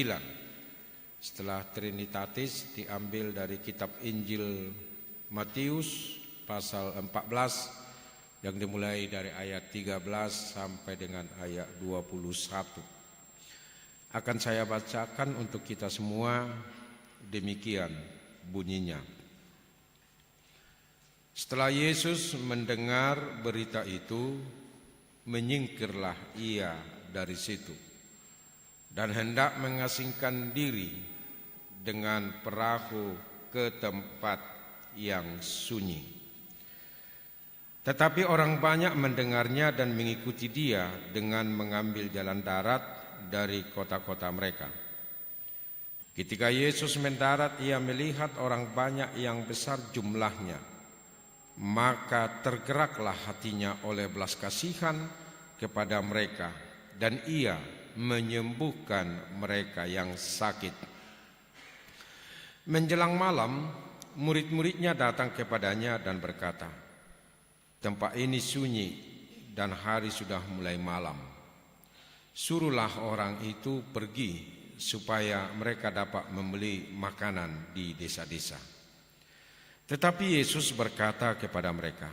setelah Trinitatis diambil dari kitab Injil Matius pasal 14 yang dimulai dari ayat 13 sampai dengan ayat 21. Akan saya bacakan untuk kita semua, demikian bunyinya. Setelah Yesus mendengar berita itu, menyingkirlah ia dari situ dan hendak mengasingkan diri dengan perahu ke tempat yang sunyi. Tetapi orang banyak mendengarnya dan mengikuti dia dengan mengambil jalan darat dari kota-kota mereka. Ketika Yesus mendarat, ia melihat orang banyak yang besar jumlahnya. Maka tergeraklah hatinya oleh belas kasihan kepada mereka, dan ia menyembuhkan mereka yang sakit. Menjelang malam, murid-muridnya datang kepadanya dan berkata, "Tempat ini sunyi dan hari sudah mulai malam. Suruhlah orang itu pergi supaya mereka dapat membeli makanan di desa-desa." Tetapi Yesus berkata kepada mereka,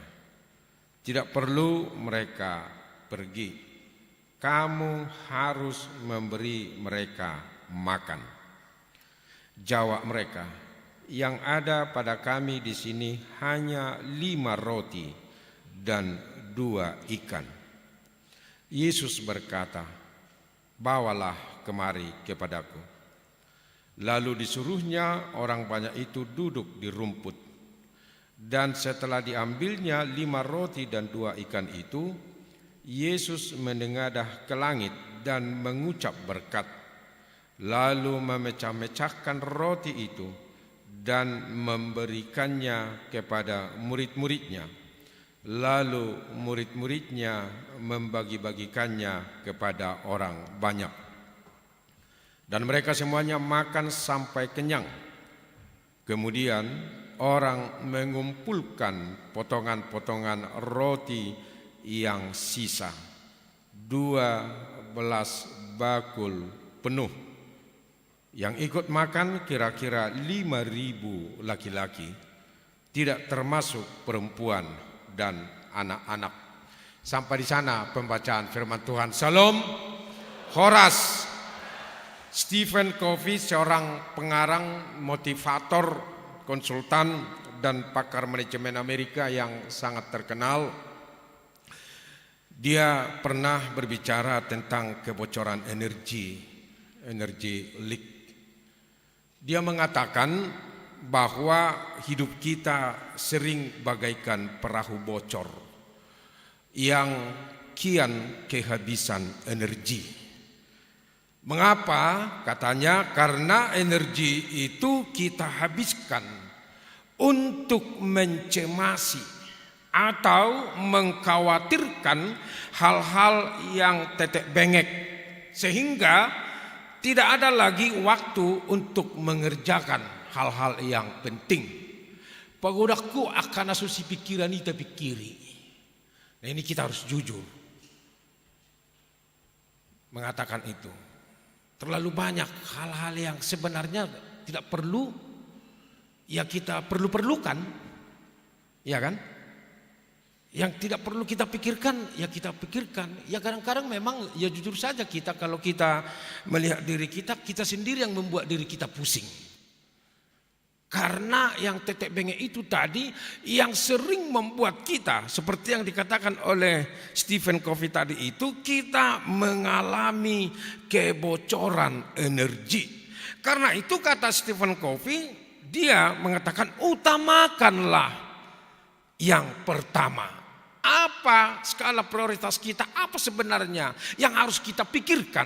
"Tidak perlu mereka pergi. Kamu harus memberi mereka makan." Jawab mereka, "Yang ada pada kami di sini hanya 5 roti dan 2 ikan." Yesus berkata, "Bawalah kemari kepadaku." Lalu disuruhnya orang banyak itu duduk di rumput. Dan setelah diambilnya 5 roti dan 2 ikan itu, Yesus menengadah ke langit dan mengucap berkat, lalu memecah-mecahkan roti itu dan memberikannya kepada murid-muridnya. Lalu murid-muridnya membagi-bagikannya kepada orang banyak. Dan mereka semuanya makan sampai kenyang. Kemudian orang mengumpulkan potongan-potongan roti yang sisa, 12 bakul penuh. Yang ikut makan kira-kira 5.000 laki-laki, tidak termasuk perempuan dan anak-anak. Sampai di sana pembacaan firman Tuhan. Salam, Horas. Stephen Covey, seorang pengarang, motivator, konsultan, dan pakar manajemen Amerika yang sangat terkenal. Dia pernah berbicara tentang kebocoran energi leak. Dia mengatakan bahwa hidup kita sering bagaikan perahu bocor yang kian kehabisan energi. Mengapa? Katanya karena energi itu kita habiskan untuk mencemasi atau mengkhawatirkan hal-hal yang tetek bengek, sehingga tidak ada lagi waktu untuk mengerjakan hal-hal yang penting. Pagodaku akan asusi pikiran ita pikiri. Nah, ini kita harus jujur mengatakan itu. Terlalu banyak hal-hal yang sebenarnya tidak perlu, ya kita perlukan, ya kan? Yang tidak perlu kita pikirkan, ya kita pikirkan. Ya kadang-kadang memang, ya jujur saja kita, kalau kita melihat diri kita sendiri yang membuat diri kita pusing. Karena yang tetek bengek itu tadi yang sering membuat kita, seperti yang dikatakan oleh Stephen Covey tadi itu, kita mengalami kebocoran energi. Karena itu kata Stephen Covey, dia mengatakan utamakanlah yang pertama. Apa apa skala prioritas kita, apa sebenarnya yang harus kita pikirkan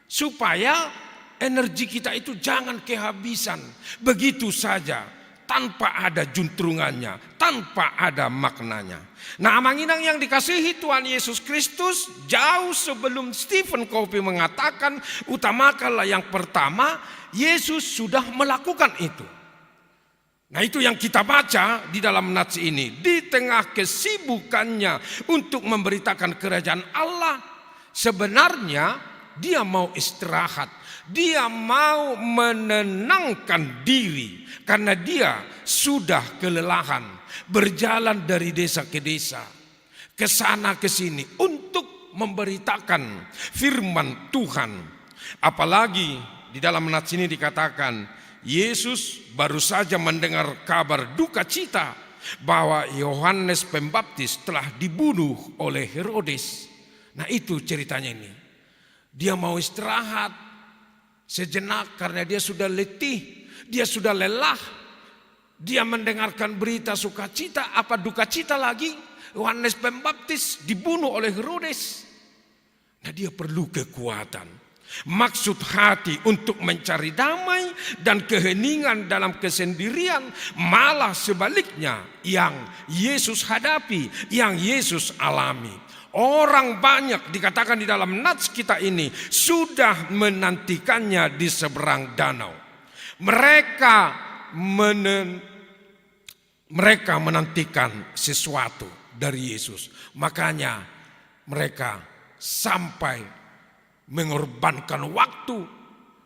supaya energi kita itu jangan kehabisan begitu saja tanpa ada juntrungannya, tanpa ada maknanya. Nah, Amanginang yang dikasihi Tuhan Yesus Kristus, jauh sebelum Stephen Covey mengatakan utamakanlah yang pertama, Yesus sudah melakukan itu. Nah, itu yang kita baca di dalam nats ini. Di tengah kesibukannya untuk memberitakan kerajaan Allah, sebenarnya dia mau istirahat. Dia mau menenangkan diri karena dia sudah kelelahan berjalan dari desa ke desa, ke sana ke sini untuk memberitakan firman Tuhan. Apalagi di dalam nats ini dikatakan Yesus baru saja mendengar kabar duka cita bahwa Yohanes Pembaptis telah dibunuh oleh Herodes. Nah, itu ceritanya ini. Dia mau istirahat sejenak karena dia sudah letih, dia sudah lelah. Dia mendengarkan berita sukacita, apa duka cita lagi? Yohanes Pembaptis dibunuh oleh Herodes. Nah, dia perlu kekuatan. Maksud hati untuk mencari damai dan keheningan dalam kesendirian, malah sebaliknya yang Yesus hadapi, yang Yesus alami. Orang banyak dikatakan di dalam nats kita ini sudah menantikannya di seberang danau. Mereka menantikan sesuatu dari Yesus. Makanya mereka sampai mengorbankan waktu,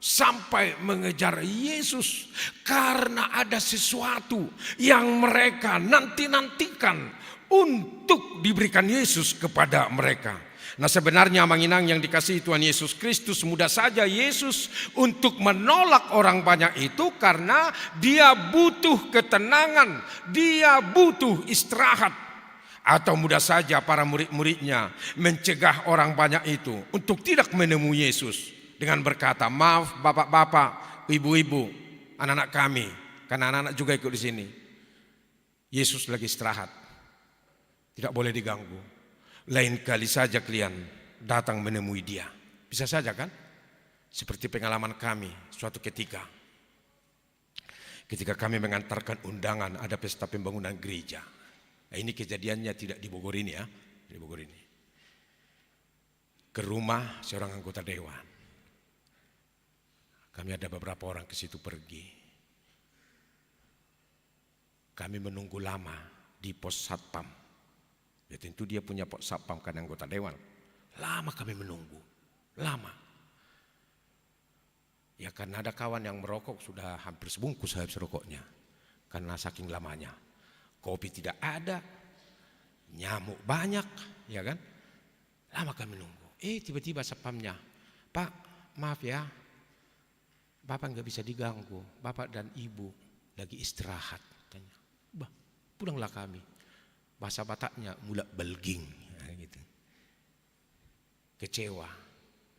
sampai mengejar Yesus karena ada sesuatu yang mereka nantikan untuk diberikan Yesus kepada mereka. Nah, sebenarnya Amanginang yang dikasihi Tuhan Yesus Kristus, mudah saja Yesus untuk menolak orang banyak itu karena dia butuh ketenangan, dia butuh istirahat. Atau mudah saja para murid-muridnya mencegah orang banyak itu untuk tidak menemui Yesus dengan berkata, maaf bapak-bapak, ibu-ibu, anak-anak kami, karena anak-anak juga ikut di sini. Yesus lagi istirahat, tidak boleh diganggu. Lain kali saja kalian datang menemui dia. Bisa saja kan? Seperti pengalaman kami suatu ketika kami mengantarkan undangan ada pesta pembangunan gereja. Nah, ini kejadiannya tidak di Bogor ini ya, di Bogor ini. Ke rumah seorang anggota dewan. Kami ada beberapa orang ke situ pergi. Kami menunggu lama di pos satpam. Ya tentu dia punya pos satpam kan anggota dewan. Lama kami menunggu, lama. Ya karena ada kawan yang merokok sudah hampir sebungkus habis rokoknya. Karena saking lamanya. Kopi tidak ada, nyamuk banyak, ya kan? Lama kami nunggu. Tiba-tiba satpamnya, Pak, maaf ya, Bapak nggak bisa diganggu. Bapak dan Ibu lagi istirahat. Tanya, bah, pulanglah kami. Bahasa Bataknya mula belging, ya, gitu. Kecewa.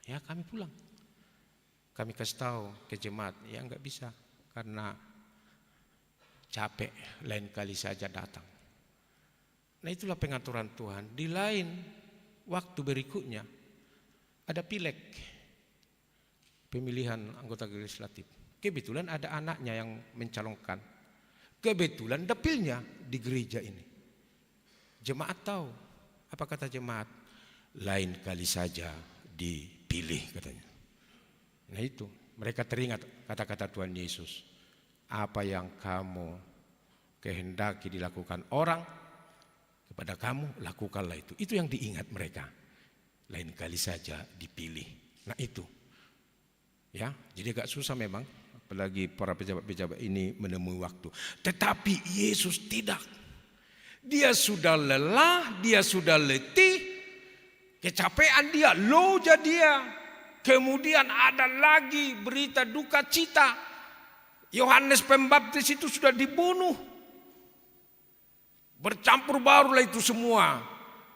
Ya kami pulang. Kami kasih tahu ke jemaat, ya nggak bisa karena capek, lain kali saja datang. Nah, itulah pengaturan Tuhan. Di lain waktu berikutnya ada pileg, pemilihan anggota legislatif. Kebetulan ada anaknya yang mencalonkan. Kebetulan dapilnya di gereja ini. Jemaat tahu. Apa kata jemaat? Lain kali saja dipilih katanya. Nah, itu mereka teringat kata-kata Tuhan Yesus. Apa yang kamu kehendaki dilakukan orang kepada kamu, lakukanlah itu. Itu yang diingat mereka. Lain kali saja dipilih. Nah, itu. Ya, jadi agak susah memang, apalagi para pejabat-pejabat ini menemui waktu. Tetapi Yesus tidak. Dia sudah lelah, dia sudah letih, kecapean dia, loja dia. Kemudian ada lagi berita duka cita. Yohanes Pembaptis itu sudah dibunuh. Bercampur baurlah itu semua.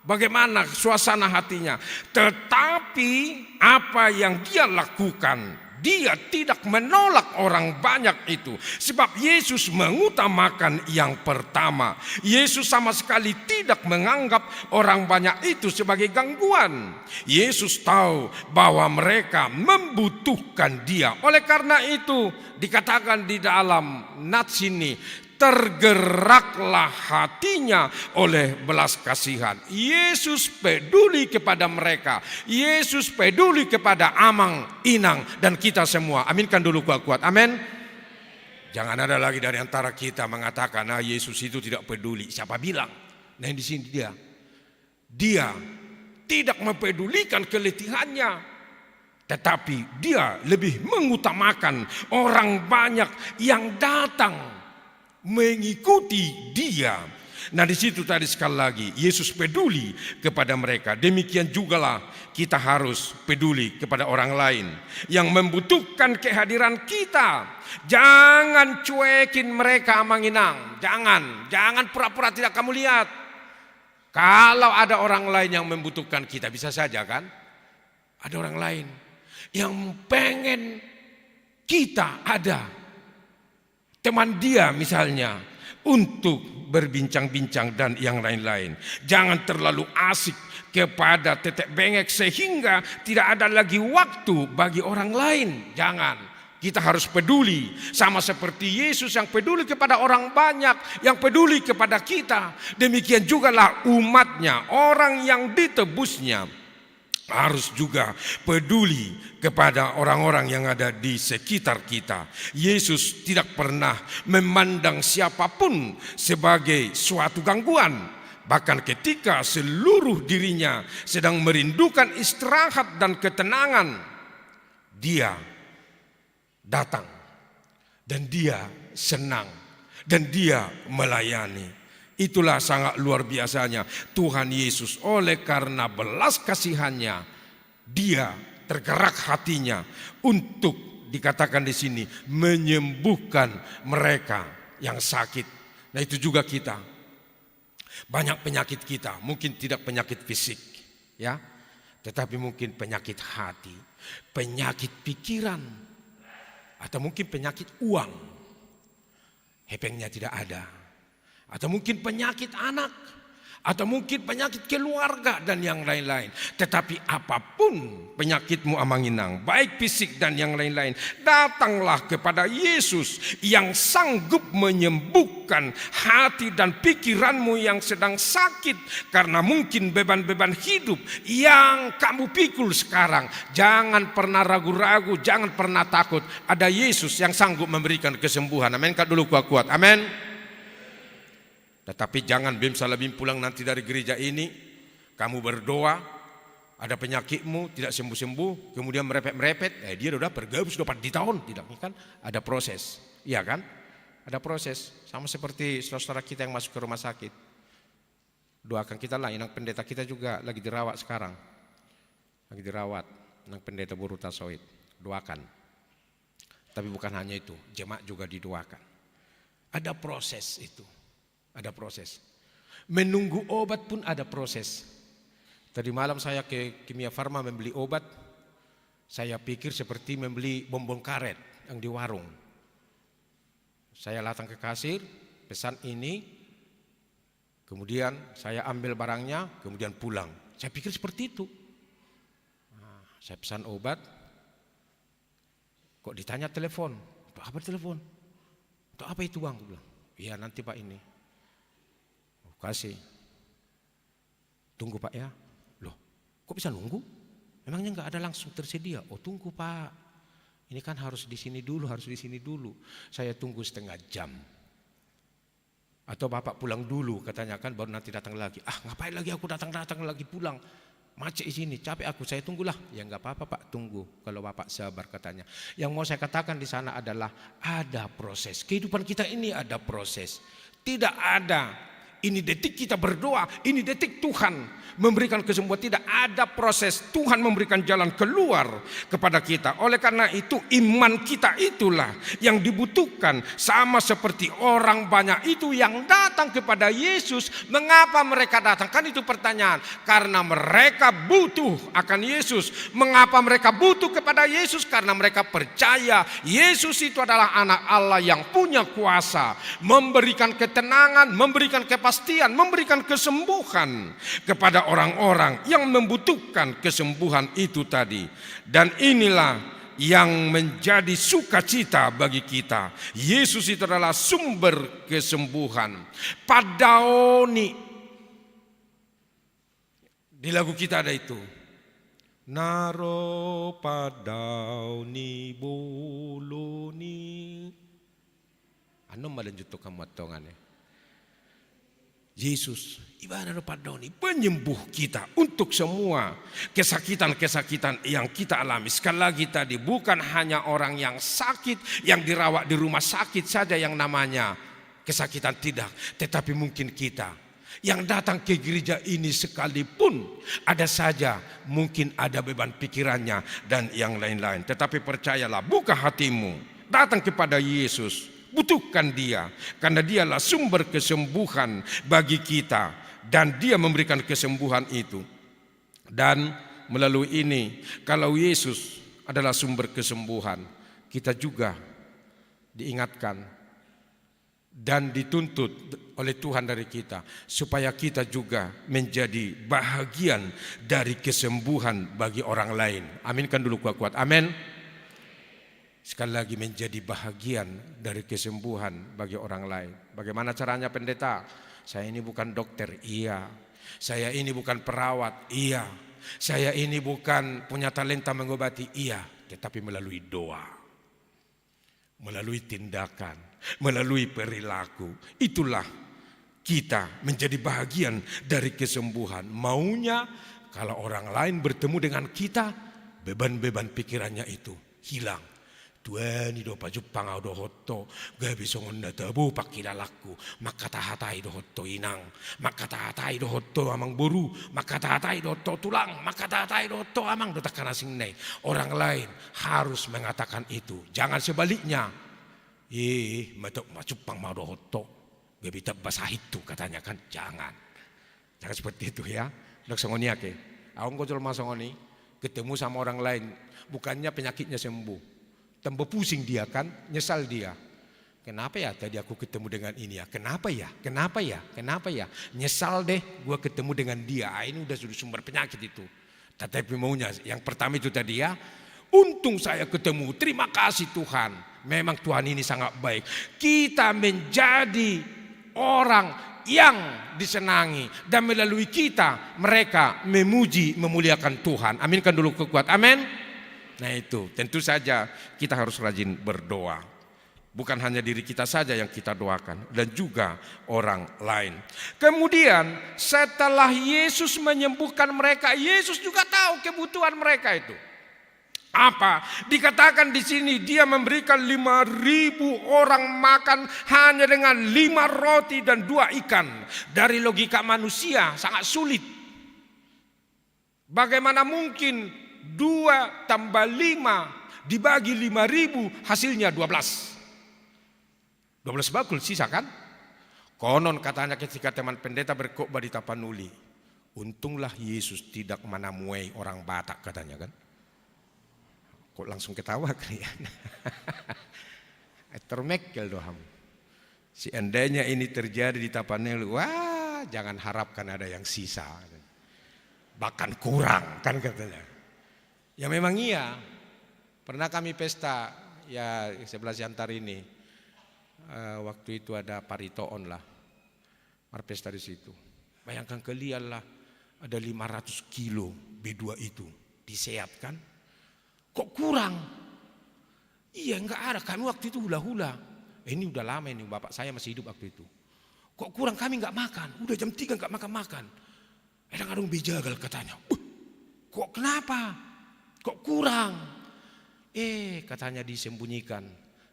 Bagaimana suasana hatinya. Tetapi apa yang dia lakukan, Dia tidak menolak orang banyak itu. Sebab Yesus mengutamakan yang pertama. Yesus sama sekali tidak menganggap orang banyak itu sebagai gangguan. Yesus tahu bahwa mereka membutuhkan Dia. Oleh karena itu dikatakan di dalam nats ini, tergeraklah hatinya oleh belas kasihan. Yesus peduli kepada mereka. Yesus peduli kepada Amang, Inang, dan kita semua. Aminkan dulu kuat-kuat. Amin. Jangan ada lagi dari antara kita mengatakan, nah Yesus itu tidak peduli. Siapa bilang? Nah di sini dia tidak mempedulikan keletihannya, tetapi dia lebih mengutamakan orang banyak yang datang mengikuti Dia. Nah di situ tadi sekali lagi Yesus peduli kepada mereka. Demikian jugalah kita harus peduli kepada orang lain yang membutuhkan kehadiran kita. Jangan cuekin mereka, Amang Inang. Jangan pura-pura tidak kamu lihat. Kalau ada orang lain yang membutuhkan kita, bisa saja kan? Ada orang lain yang pengen kita ada. Teman dia misalnya untuk berbincang-bincang dan yang lain-lain. Jangan terlalu asik kepada tetek bengek sehingga tidak ada lagi waktu bagi orang lain. Jangan. Kita harus peduli sama seperti Yesus yang peduli kepada orang banyak, yang peduli kepada kita. Demikian jugalah umatnya, orang yang ditebusnya harus juga peduli kepada orang-orang yang ada di sekitar kita. Yesus tidak pernah memandang siapapun sebagai suatu gangguan. Bahkan ketika seluruh dirinya sedang merindukan istirahat dan ketenangan, Dia datang dan Dia senang dan Dia melayani. Itulah sangat luar biasanya Tuhan Yesus. Oleh karena belas kasihannya, Dia tergerak hatinya untuk dikatakan di sini menyembuhkan mereka yang sakit. Nah itu juga kita. Banyak penyakit kita, mungkin tidak penyakit fisik, ya, tetapi mungkin penyakit hati, penyakit pikiran, atau mungkin penyakit uang. Hepengnya tidak ada. Atau mungkin penyakit anak, atau mungkin penyakit keluarga dan yang lain-lain. Tetapi apapun penyakitmu, Amang Inang, baik fisik dan yang lain-lain, datanglah kepada Yesus yang sanggup menyembuhkan hati dan pikiranmu yang sedang sakit karena mungkin beban-beban hidup yang kamu pikul sekarang. Jangan pernah ragu-ragu, jangan pernah takut. Ada Yesus yang sanggup memberikan kesembuhan. Amin. Kak dulu kuat-kuat. Amin. Tetapi jangan bim salah bim pulang nanti dari gereja ini, kamu berdoa, ada penyakitmu tidak sembuh-sembuh, kemudian merepet-merepet, dia sudah bergabung sudah 4 tahun, tidak kan? Ada proses, iya kan? Ada proses, sama seperti saudara-saudara kita yang masuk ke rumah sakit. Doakan kita lah, Inang pendeta kita juga lagi dirawat sekarang, lagi dirawat, Inang pendeta Boruta Soid, doakan. Tapi bukan hanya itu, jemaat juga didoakan. Ada proses itu. Ada proses. Menunggu obat pun ada proses. Tadi malam saya ke Kimia Farma membeli obat. Saya pikir seperti membeli bonbon karet yang di warung. Saya datang ke kasir, pesan ini, kemudian saya ambil barangnya, kemudian pulang. Saya pikir seperti itu. Nah, saya pesan obat, kok ditanya telepon. Untuk apa telepon? Untuk apa itu bang? Iya nanti Pak ini. Kasih. Tunggu Pak ya. Loh, kok bisa nunggu? Memangnya enggak ada langsung tersedia? Oh tunggu Pak. Ini kan harus di sini dulu, harus di sini dulu. Saya tunggu setengah jam. Atau Bapak pulang dulu katanya kan baru nanti datang lagi. Ah ngapain lagi aku datang lagi pulang. Macet di sini, capek aku, saya tunggulah. Ya enggak apa-apa Pak, tunggu. Kalau Bapak sabar katanya. Yang mau saya katakan di sana adalah ada proses. Kehidupan kita ini ada proses. Tidak ada Ini detik kita berdoa, ini detik Tuhan memberikan kesembuhan. Tidak ada proses, Tuhan memberikan jalan keluar kepada kita. Oleh karena itu iman kita itulah yang dibutuhkan. Sama seperti orang banyak itu yang datang kepada Yesus. Mengapa mereka datang? Kan itu pertanyaan. Karena mereka butuh akan Yesus. Mengapa mereka butuh kepada Yesus? Karena mereka percaya Yesus itu adalah anak Allah yang punya kuasa, memberikan ketenangan, memberikan kepastian, memberikan kesembuhan kepada orang-orang yang membutuhkan kesembuhan itu tadi. Dan inilah yang menjadi sukacita bagi kita. Yesus itu adalah sumber kesembuhan. Padaoni, di lagu kita ada itu. Naro padaoni boloni. Ano malanjut to kamu atongan. Yesus ibadah padoni, penyembuh kita untuk semua kesakitan-kesakitan yang kita alami. Sekali lagi tadi, bukan hanya orang yang sakit, yang dirawat di rumah sakit saja yang namanya kesakitan, tidak. Tetapi mungkin kita yang datang ke gereja ini sekalipun ada saja mungkin ada beban pikirannya dan yang lain-lain. Tetapi percayalah, buka hatimu, datang kepada Yesus. Butuhkan dia, karena dialah sumber kesembuhan bagi kita. Dan dia memberikan kesembuhan itu. Dan melalui ini, kalau Yesus adalah sumber kesembuhan, kita juga diingatkan dan dituntut oleh Tuhan dari kita, supaya kita juga menjadi bahagian dari kesembuhan bagi orang lain. Aminkan dulu kuat-kuat, amin. Sekali lagi, menjadi bahagian dari kesembuhan bagi orang lain. Bagaimana caranya pendeta? Saya ini bukan dokter, iya. Saya ini bukan perawat, iya. Saya ini bukan punya talenta mengobati, iya. Tetapi melalui doa, melalui tindakan, melalui perilaku, itulah kita menjadi bahagian dari kesembuhan. Maunya kalau orang lain bertemu dengan kita, beban-beban pikirannya itu hilang. Tuhan do pajupang do hotto gabi songon na tabu pakilalaku makatahatai do hotto inang makatahatai do hotto amang buru makatahatai do hotto tulang makatahatai do hotto amang do takana singnai. Orang lain harus mengatakan itu, jangan sebaliknya. Matok macupang mau do hotto gabi tak basah itu katanya kan, jangan seperti itu ya. Dok songoni ake awang ko jolma songoni ketemu sama orang lain, bukannya penyakitnya sembuh, tambah pusing dia kan, nyesal dia. Kenapa ya tadi aku ketemu dengan ini ya? Kenapa ya? Nyesal deh gua ketemu dengan dia. Ini udah sumber penyakit itu. Tetapi maunya yang pertama itu tadi ya, untung saya ketemu, terima kasih Tuhan. Memang Tuhan ini sangat baik. Kita menjadi orang yang disenangi, dan melalui kita mereka memuji, memuliakan Tuhan. Aminkan dulu kuat, amin. Nah itu tentu saja kita harus rajin berdoa. Bukan hanya diri kita saja yang kita doakan, dan juga orang lain. Kemudian setelah Yesus menyembuhkan mereka, Yesus juga tahu kebutuhan mereka itu. Apa? Dikatakan di sini dia memberikan 5.000 orang makan hanya dengan 5 roti dan 2 ikan. Dari logika manusia sangat sulit. Bagaimana mungkin 2 tambah 5 dibagi 5.000 hasilnya 12. 12 bakul sisa kan? Konon katanya ketika teman pendeta berkhotbah di Tapanuli, untunglah Yesus tidak menamuai orang Batak katanya kan. Kok langsung ketawa kalian? Termekel doham. Seandainya ini terjadi di Tapanuli, wah jangan harapkan ada yang sisa. Bahkan kurang kan katanya. Ya memang iya. Pernah kami pesta ya 11 Jantar ini. Waktu itu ada paritoon lah. Pesta di situ. Bayangkan kalian lah, ada 500 kilo B2 itu disehatkan. Kok kurang? Iya enggak ada, kami waktu itu hula-hula. Ini udah lama ini, bapak saya masih hidup waktu itu. Kok kurang, kami enggak makan, udah jam 3 enggak makan-makan. Adung bejagal katanya. Kok kenapa? Kok kurang? Katanya disembunyikan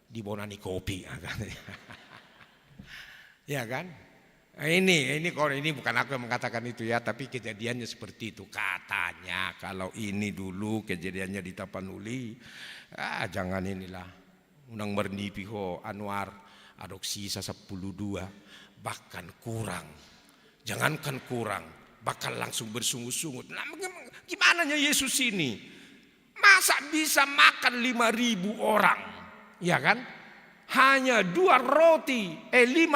di bonani kopi. Ya kan? Ini bukan aku yang mengatakan itu ya, tapi kejadiannya seperti itu. Katanya kalau ini dulu kejadiannya di Tapanuli, jangan inilah. Unang bernipi ho Anwar adok sisa 12, bahkan kurang. Jangankan kurang, bahkan langsung bersungut-sungut. Nah, gimana Yesus ini? Masa bisa makan 5.000 orang? Ya kan? Hanya 5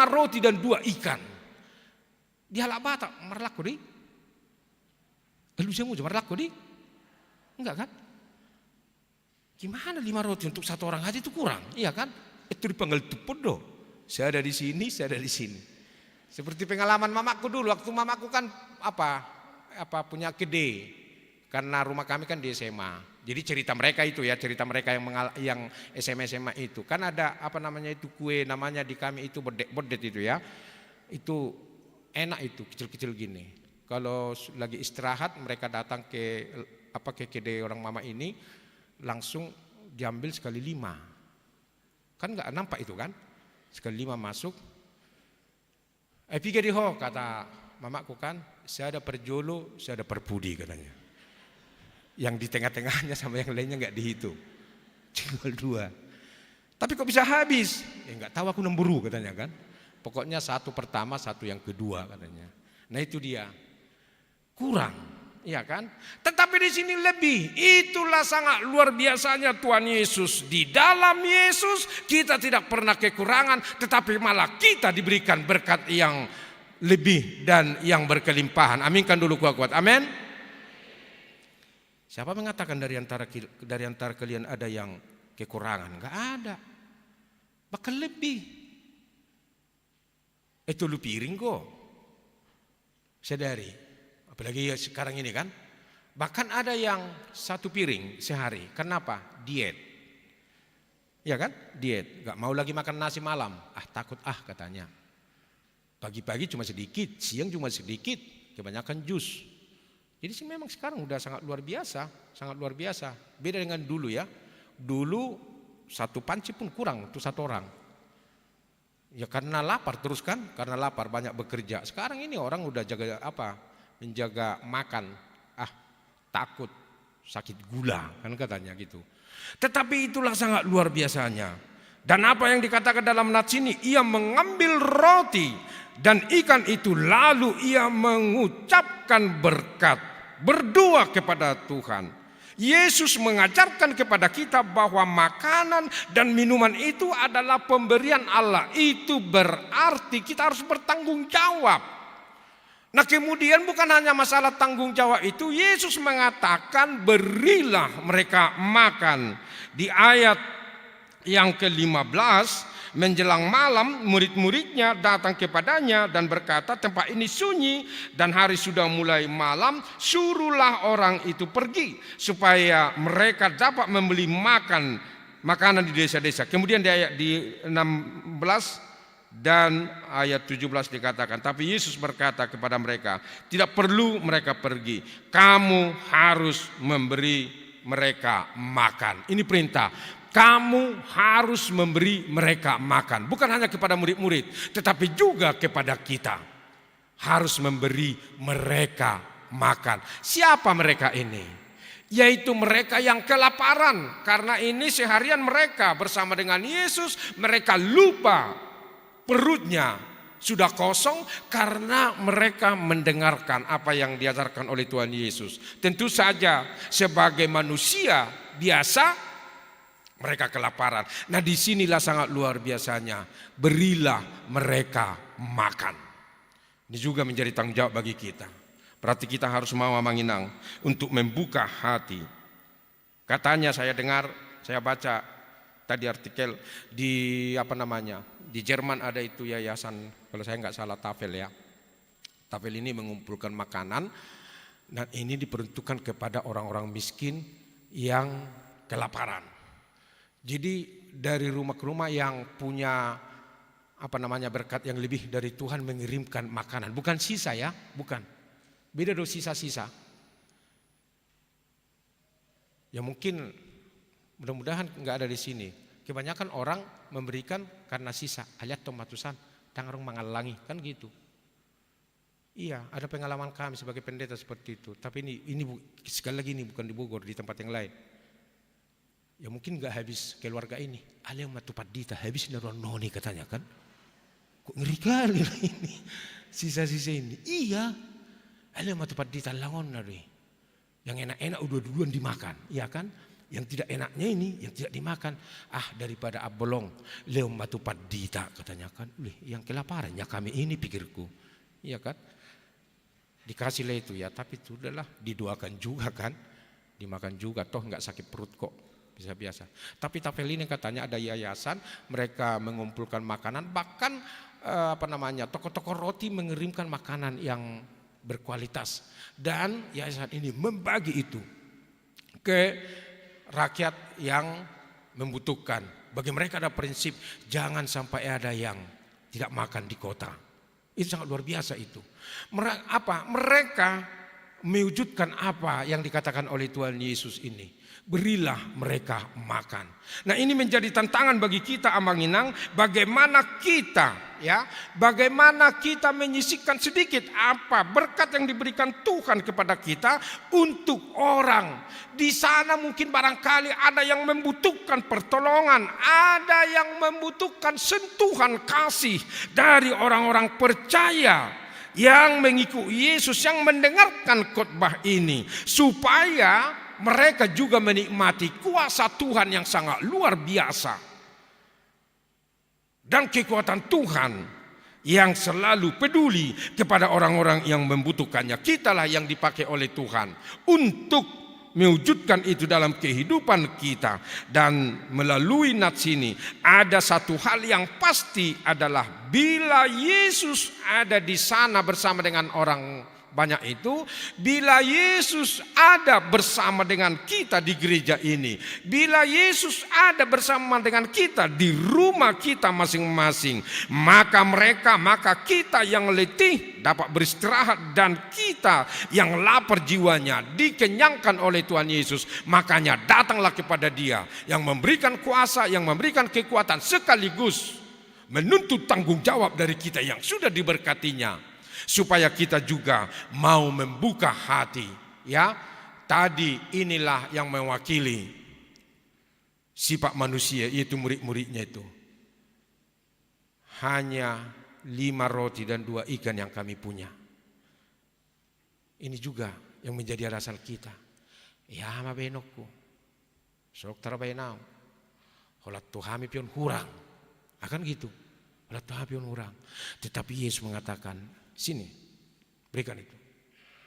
roti dan 2 ikan. Di halak bata merlaku di. Lu jamu merlaku di. Enggak kan? Gimana 5 roti untuk 1 orang aja itu kurang, iya kan? Itu dipanggil tupodo. Saya ada di sini, saya ada di sini. Seperti pengalaman mamaku dulu, waktu mamaku kan punya gede. Karena rumah kami kan di SMA. Jadi cerita mereka itu ya, cerita mereka yang SMA itu. Kan ada itu kue namanya di kami itu bedet itu ya. Itu enak itu, kecil-kecil gini. Kalau lagi istirahat mereka datang ke kede orang mama ini, langsung diambil sekali 5. Kan nggak nampak itu kan? Sekali 5 masuk. Pikir ho kata mamaku kan, saya ada perjolo, saya ada perpudi katanya. Yang di tengah-tengahnya sama yang lainnya nggak dihitung, tinggal 2. Tapi kok bisa habis? Ya nggak tahu, aku nemburu katanya kan. Pokoknya 1 pertama, 1 yang kedua katanya. Nah itu dia, kurang, ya kan? Tetapi di sini lebih. Itulah sangat luar biasanya Tuhan Yesus. Di dalam Yesus kita tidak pernah kekurangan, tetapi malah kita diberikan berkat yang lebih dan yang berkelimpahan. Aminkan dulu kuat-kuat. Amin. Siapa mengatakan dari antara kalian ada yang kekurangan? Enggak ada. Bahkan lebih. Itu lu piring kok. Sadari. Apalagi sekarang ini kan. Bahkan ada yang 1 piring sehari. Kenapa? Diet. Ya kan? Diet. Enggak mau lagi makan nasi malam. Takut katanya. Pagi-pagi cuma sedikit, siang cuma sedikit, kebanyakan jus. Jadi sih memang sekarang udah sangat luar biasa, sangat luar biasa. Beda dengan dulu ya. Dulu 1 panci pun kurang untuk 1 orang. Ya karena lapar terus kan, karena lapar banyak bekerja. Sekarang ini orang udah menjaga makan. Takut sakit gula kan katanya gitu. Tetapi itulah sangat luar biasanya. Dan apa yang dikatakan dalam nats ini, ia mengambil roti dan ikan itu lalu ia mengucapkan berkat, berdoa kepada Tuhan. Yesus mengajarkan kepada kita bahwa makanan dan minuman itu adalah pemberian Allah. Itu berarti kita harus bertanggung jawab. Nah kemudian bukan hanya masalah tanggung jawab itu, Yesus mengatakan berilah mereka makan. Di ayat yang ke-15, menjelang malam murid-muridnya datang kepadanya dan berkata, tempat ini sunyi dan hari sudah mulai malam, suruhlah orang itu pergi supaya mereka dapat membeli makanan di desa-desa. Kemudian di ayat 16 dan ayat 17 dikatakan, tapi Yesus berkata kepada mereka, tidak perlu mereka pergi, kamu harus memberi mereka makan. Ini perintah. Kamu harus memberi mereka makan. Bukan hanya kepada murid-murid, tetapi juga kepada kita. Harus memberi mereka makan. Siapa mereka ini? Yaitu mereka yang kelaparan. Karena ini seharian mereka bersama dengan Yesus, mereka lupa perutnya sudah kosong karena mereka mendengarkan apa yang diajarkan oleh Tuhan Yesus. Tentu saja sebagai manusia biasa mereka kelaparan. Nah disinilah sangat luar biasanya. Berilah mereka makan. Ini juga menjadi tanggung jawab bagi kita. Berarti kita harus mau manginang untuk membuka hati. Katanya saya dengar, saya baca tadi artikel di di Jerman ada itu yayasan, kalau saya nggak salah Tafel ya. Tafel ini mengumpulkan makanan dan ini diperuntukkan kepada orang-orang miskin yang kelaparan. Jadi dari rumah ke rumah yang punya berkat yang lebih dari Tuhan mengirimkan makanan, bukan sisa ya, bukan. Beda dengan sisa-sisa. Ya mungkin mudah-mudahan nggak ada di sini. Kebanyakan orang memberikan karena sisa. Aliat tomatusan, tangarung mengalangi kan gitu. Iya, ada pengalaman kami sebagai pendeta seperti itu. Tapi ini sekali lagi ini bukan di Bogor, di tempat yang lain. Ya mungkin nggak habis keluarga ini. Ada yang matupat dita habis naruh noni katanya kan. Kok ngeri kali ini. Sisa-sisa ini. Iya. Ada yang matupat dita langon nari. Yang enak-enak udah duluan dimakan, iya kan? Yang tidak enaknya ini yang tidak dimakan. Daripada abolong, leo matupat dita katanya kan. Yang kelaparannya kami ini pikirku. Iya kan? Dikasihlah itu ya, tapi itu udahlah didoakan juga kan, dimakan juga, toh nggak sakit perut kok, bisa biasa. Tapi Tapel ini katanya ada yayasan, mereka mengumpulkan makanan, bahkan toko-toko roti mengirimkan makanan yang berkualitas, dan yayasan ini membagi itu ke rakyat yang membutuhkan. Bagi mereka ada prinsip jangan sampai ada yang tidak makan di kota. Itu sangat luar biasa itu. Mereka mewujudkan apa yang dikatakan oleh Tuhan Yesus ini. Berilah mereka makan. Nah, ini menjadi tantangan bagi kita Amanginang, bagaimana kita menyisihkan sedikit apa berkat yang diberikan Tuhan kepada kita untuk orang. Di sana mungkin barangkali ada yang membutuhkan pertolongan, ada yang membutuhkan sentuhan kasih dari orang-orang percaya yang mengikuti Yesus, yang mendengarkan khotbah ini, supaya mereka juga menikmati kuasa Tuhan yang sangat luar biasa dan kekuatan Tuhan yang selalu peduli kepada orang-orang yang membutuhkannya. Kitalah yang dipakai oleh Tuhan untuk mewujudkan itu dalam kehidupan kita. Dan melalui nats ini ada satu hal yang pasti adalah bila Yesus ada di sana bersama dengan orang banyak itu, bila Yesus ada bersama dengan kita di gereja ini, bila Yesus ada bersama dengan kita di rumah kita masing-masing, maka kita yang letih dapat beristirahat, dan kita yang lapar jiwanya dikenyangkan oleh Tuhan Yesus. Makanya datanglah kepada Dia yang memberikan kuasa, yang memberikan kekuatan, sekaligus menuntut tanggung jawab dari kita yang sudah diberkatinya, supaya kita juga mau membuka hati. Ya, tadi inilah yang mewakili sifat manusia, yaitu murid-muridnya itu. Hanya 5 roti dan 2 ikan yang kami punya. Ini juga yang menjadi alasan kita. Ya mabenokku, sok tarabainau, holat Tuhami pion hurang, akan gitu. Holat Tuhami pion hurang. Tetapi Yesus mengatakan, sini, berikan itu.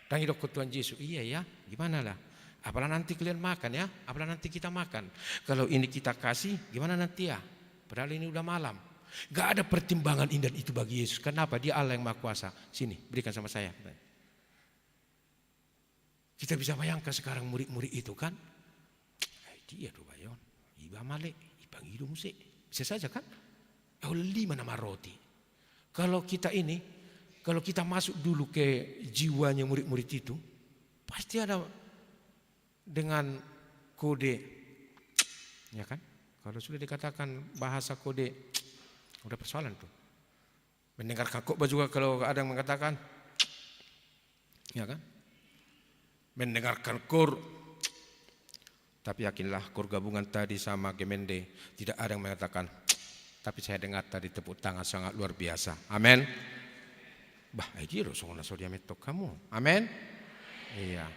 Dan hidup ke Tuhan Yesus, iya ya, gimana lah. Apalah nanti kalian makan ya, apalah nanti kita makan. Kalau ini kita kasih, gimana nanti ya. Padahal ini udah malam. Gak ada pertimbangan indah itu bagi Yesus. Kenapa? Dia Allah yang Maha Kuasa. Sini, berikan sama saya. Kita bisa bayangkan sekarang murid-murid itu kan. Dia tuh bayon, iba male, ibang hidung se. Bisa saja kan? 5 nama roti. Kalau kita ini, kalau kita masuk dulu ke jiwanya murid-murid itu, pasti ada dengan kode, ya kan? Kalau sudah dikatakan bahasa kode, udah persoalan tuh. Mendengarkan khotbah juga kalau ada yang mengatakan, ya kan? Mendengarkan kur, tapi yakinlah kur gabungan tadi sama Gemende, tidak ada yang mengatakan, tapi saya dengar tadi tepuk tangan sangat luar biasa. Amin. Bah, aja song naso dia metok kamu. Amin. Iya.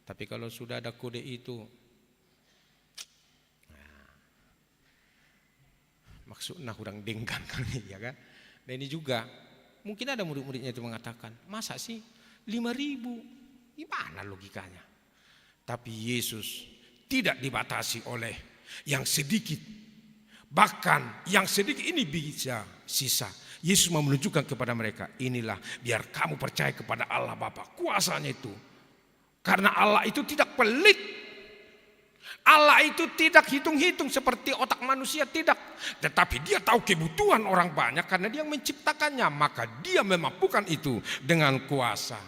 Tapi kalau sudah ada kode itu, maksudnya kurang dengkan kali ya kan. Dan ini juga mungkin ada murid-muridnya itu mengatakan, masa sih 5.000? Gimana logikanya? Tapi Yesus tidak dibatasi oleh yang sedikit. Bahkan yang sedikit ini bisa sisa. Yesus mau menunjukkan kepada mereka, inilah biar kamu percaya kepada Allah Bapa, kuasanya itu. Karena Allah itu tidak pelit. Allah itu tidak hitung-hitung seperti otak manusia, tidak. Tetapi Dia tahu kebutuhan orang banyak karena Dia menciptakannya, maka Dia memampukan itu dengan kuasa.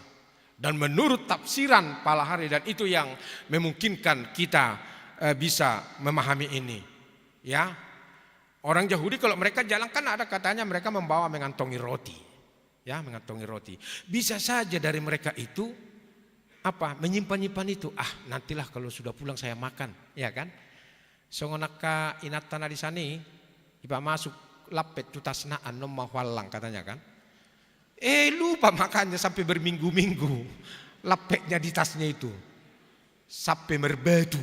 Dan menurut tafsiran Palahari, dan itu yang memungkinkan kita bisa memahami ini. Ya. Orang Yahudi kalau mereka jalan kan ada katanya mereka membawa mengantongi roti. ya, mengantongi roti. Bisa saja dari mereka itu menyimpan itu. Nantilah kalau sudah pulang saya makan, ya kan? Songonaka inatana di sani, iba masuk lapet tutasnaan nomah walang katanya kan. Lupa makannya sampai berminggu-minggu. Lapetnya di tasnya itu. Sampai merbadu.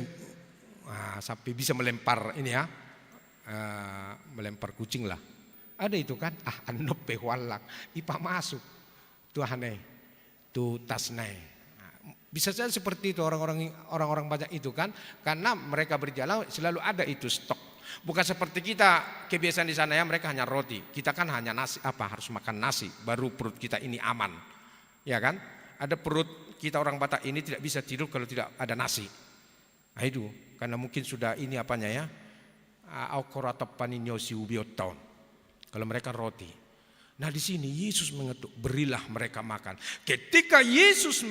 Sampai bisa melempar ini ya. Melempar kucing lah. Ada itu kan. Anope walang. Ipa masuk. Tuhanai. Tu tasnai. Bisa saja seperti itu orang-orang banyak itu kan, karena mereka berjalan selalu ada itu stok. Bukan seperti kita kebiasaan di sana ya, mereka hanya roti. Kita kan hanya nasi, harus makan nasi baru perut kita ini aman. Ya kan? Ada perut kita orang Batak ini tidak bisa tidur kalau tidak ada nasi. Nah itu, karena mungkin sudah ini ya. Kalau mereka roti. Nah di sini Yesus mengetuk, berilah mereka makan. Ketika Yesus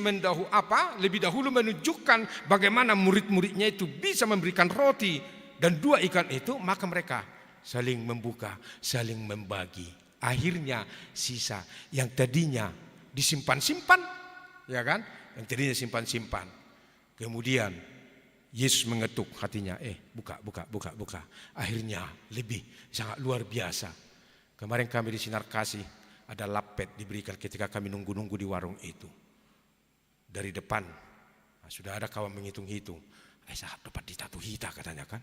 lebih dahulu menunjukkan bagaimana murid-muridnya itu bisa memberikan roti dan 2 ikan itu, maka mereka saling membuka, saling membagi. Akhirnya sisa yang tadinya disimpan-simpan, ya kan? Yang tadinya simpan-simpan. Kemudian Yesus mengetuk hatinya, buka. Akhirnya lebih, sangat luar biasa. Kemarin kami di Sinar Kasih ada lapet diberikan ketika kami nunggu-nunggu di warung itu. Dari depan sudah ada kawan menghitung-hitung. Saya dapat ditatu hita katanya kan.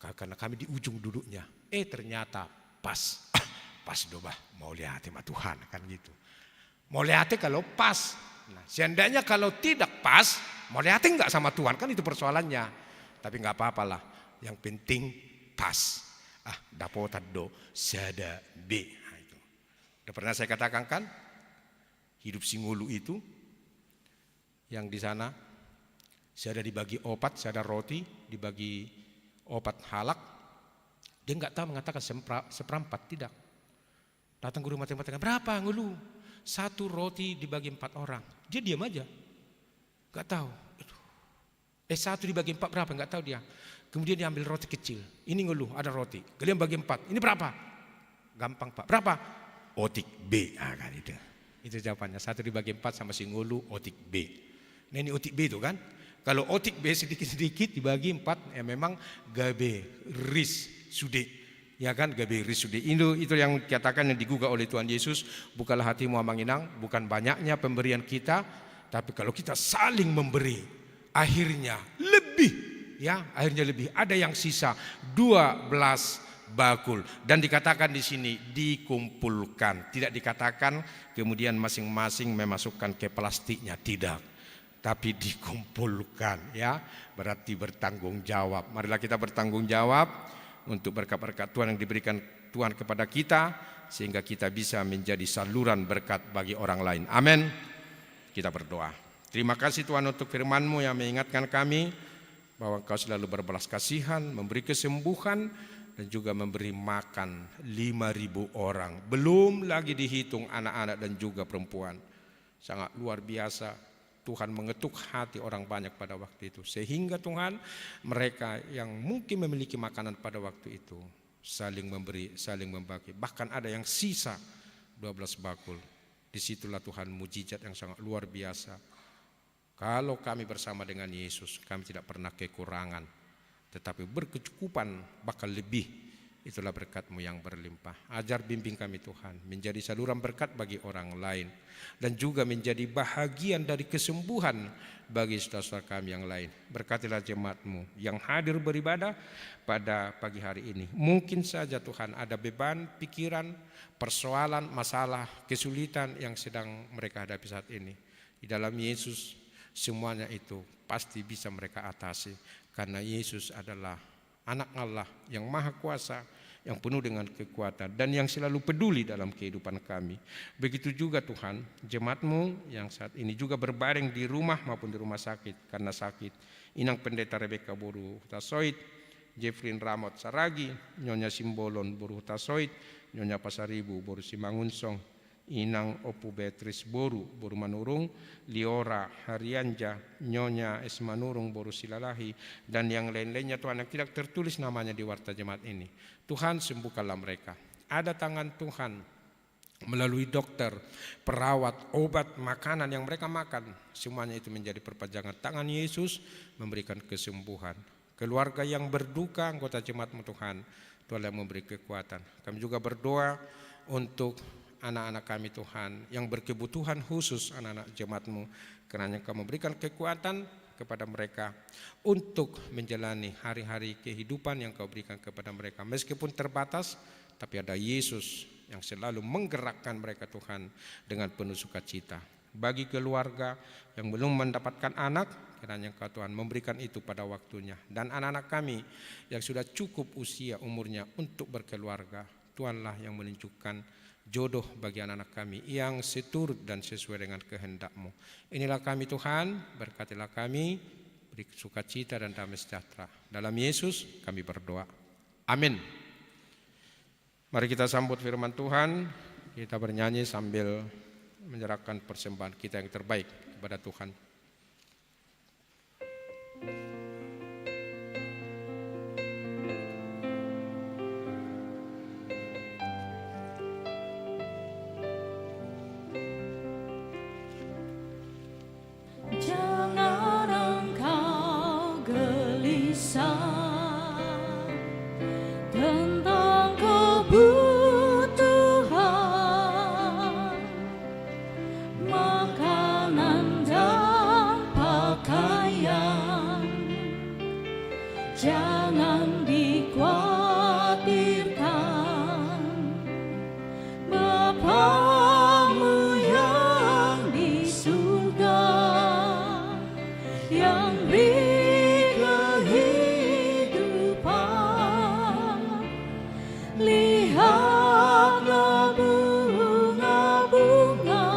Karena kami di ujung duduknya. Ternyata pas dobah mau lihat sama Tuhan kan gitu. Mau lihat kalau pas. Nah, seandainya kalau tidak pas, mau lihat enggak sama Tuhan kan itu persoalannya. Tapi enggak apa-apalah. Yang penting pas. Dapotado sada B. Itu. Udah pernah saya katakan kan, hidup Singulu itu yang di sana saya ada dibagi opat, saya ada roti, dibagi opat halak. Dia enggak tahu mengatakan seperempat, tidak. Datang guru matematika, berapa Ngulu? 1 roti dibagi 4 orang. Dia diam aja. Enggak tahu. 1 dibagi 4 berapa? Enggak tahu dia. Kemudian dia ambil roti kecil. Ini Ngulu, ada roti. Kalian bagi 4. Ini berapa? Gampang Pak. Berapa? Otik B. Kan itu. Itu jawabannya. 1 dibagi 4 sama si Ngulu, otik B. Nah ini otik B itu kan. Kalau otik B sedikit-sedikit dibagi 4, ya memang gabe ris sude. Ya kan, gabe ris sude. Itu yang dikatakan, yang digugah oleh Tuhan Yesus. Bukalah hatimu amanginang. Bukan banyaknya pemberian kita, tapi kalau kita saling memberi, akhirnya lebih. Ya, akhirnya lebih. Ada yang sisa 12 bakul dan dikatakan di sini dikumpulkan. Tidak dikatakan kemudian masing-masing memasukkan ke plastiknya, tidak. Tapi dikumpulkan, ya. Berarti bertanggung jawab. Marilah kita bertanggung jawab untuk berkat-berkat Tuhan yang diberikan Tuhan kepada kita sehingga kita bisa menjadi saluran berkat bagi orang lain. Amin. Kita berdoa. Terima kasih Tuhan untuk firman-Mu yang mengingatkan kami bahwa Engkau selalu berbelas kasihan, memberi kesembuhan, dan juga memberi makan 5.000 orang. Belum lagi dihitung anak-anak dan juga perempuan. Sangat luar biasa. Tuhan mengetuk hati orang banyak pada waktu itu. Sehingga Tuhan, mereka yang mungkin memiliki makanan pada waktu itu saling memberi, saling membagi. Bahkan ada yang sisa 12 bakul. Disitulah Tuhan mujizat yang sangat luar biasa. Kalau kami bersama dengan Yesus, kami tidak pernah kekurangan, tetapi berkecukupan, bahkan lebih. Itulah berkat-Mu yang berlimpah. Ajar bimbing kami Tuhan, menjadi saluran berkat bagi orang lain. Dan juga menjadi bahagian dari kesembuhan bagi saudara-saudara kami yang lain. Berkatilah jemaat-Mu yang hadir beribadah pada pagi hari ini. Mungkin saja Tuhan ada beban, pikiran, persoalan, masalah, kesulitan yang sedang mereka hadapi saat ini. Di dalam Yesus, semuanya itu pasti bisa mereka atasi karena Yesus adalah anak Allah yang maha kuasa, yang penuh dengan kekuatan dan yang selalu peduli dalam kehidupan kami. Begitu juga Tuhan, jemaat-Mu yang saat ini juga berbaring di rumah maupun di rumah sakit karena sakit. Inang Pendeta Rebeka Boru Hutasoit, Jeffrey Ramot Saragi, Nyonya Simbolon Boru Hutasoit, Nyonya Pasaribu Boru Simangunsong, Inang Opu Beatrice Boru Manurung, Liora Harianja, Nyonya Esmanurung Boru Silalahi, dan yang lain-lainnya Tuhan yang tidak tertulis namanya di warta jemaat ini. Tuhan sembuhkanlah mereka. Ada tangan Tuhan melalui dokter, perawat, obat, makanan yang mereka makan, semuanya itu menjadi perpanjangan tangan Yesus memberikan kesembuhan. Keluarga yang berduka, anggota jemaat-Mu Tuhan, Tuhan yang memberi kekuatan. Kami juga berdoa untuk anak-anak kami Tuhan yang berkebutuhan khusus, anak-anak jemaat-Mu, karena Engkau memberikan kekuatan kepada mereka untuk menjalani hari-hari kehidupan yang Kau berikan kepada mereka. Meskipun terbatas, tapi ada Yesus yang selalu menggerakkan mereka Tuhan dengan penuh sukacita. Bagi keluarga yang belum mendapatkan anak, kiranya Engkau Tuhan memberikan itu pada waktunya. Dan anak-anak kami yang sudah cukup usia umurnya untuk berkeluarga, Tuhanlah yang menunjukkan jodoh bagi anak-anak kami yang seturut dan sesuai dengan kehendak-Mu. Inilah kami Tuhan, berkatilah kami, beri sukacita dan damai sejahtera. Dalam Yesus kami berdoa. Amin. Mari kita sambut firman Tuhan, kita bernyanyi sambil menyerahkan persembahan kita yang terbaik kepada Tuhan. Jangan engkau gelisah tentang kebutuhan makanan dan pakaian. Jangan dikhawatirkan, Bapamu yang di surga yang beri kehidupan. Lihatlah bunga-bunga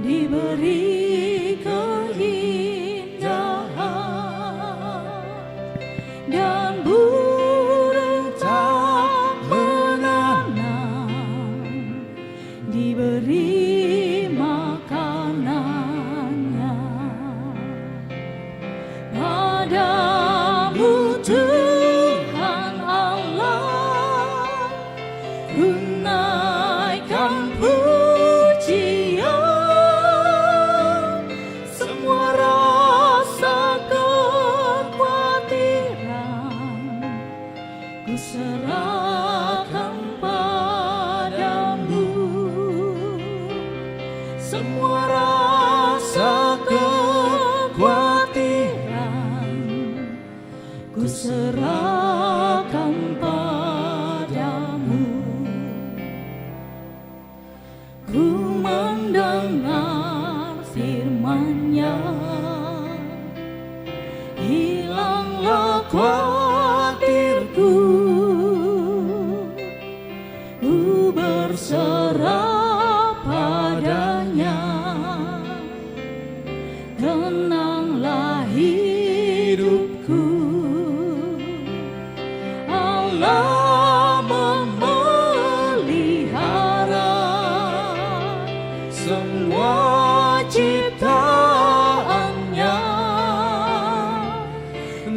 diberi keindahan, dan burung tak menanam diberi makanannya. Padamu Tuhan Allah, ku naikkan pujian. Semua rasa kekhawatiran ku serahkan padamu. Semua rasa kekhawatiran ku serahkan padamu. Ku mendengar firman-Nya, hilanglah khawatirku. Ku berserah padanya, tenanglah hidupku. Allah memelihara semua ciptaannya.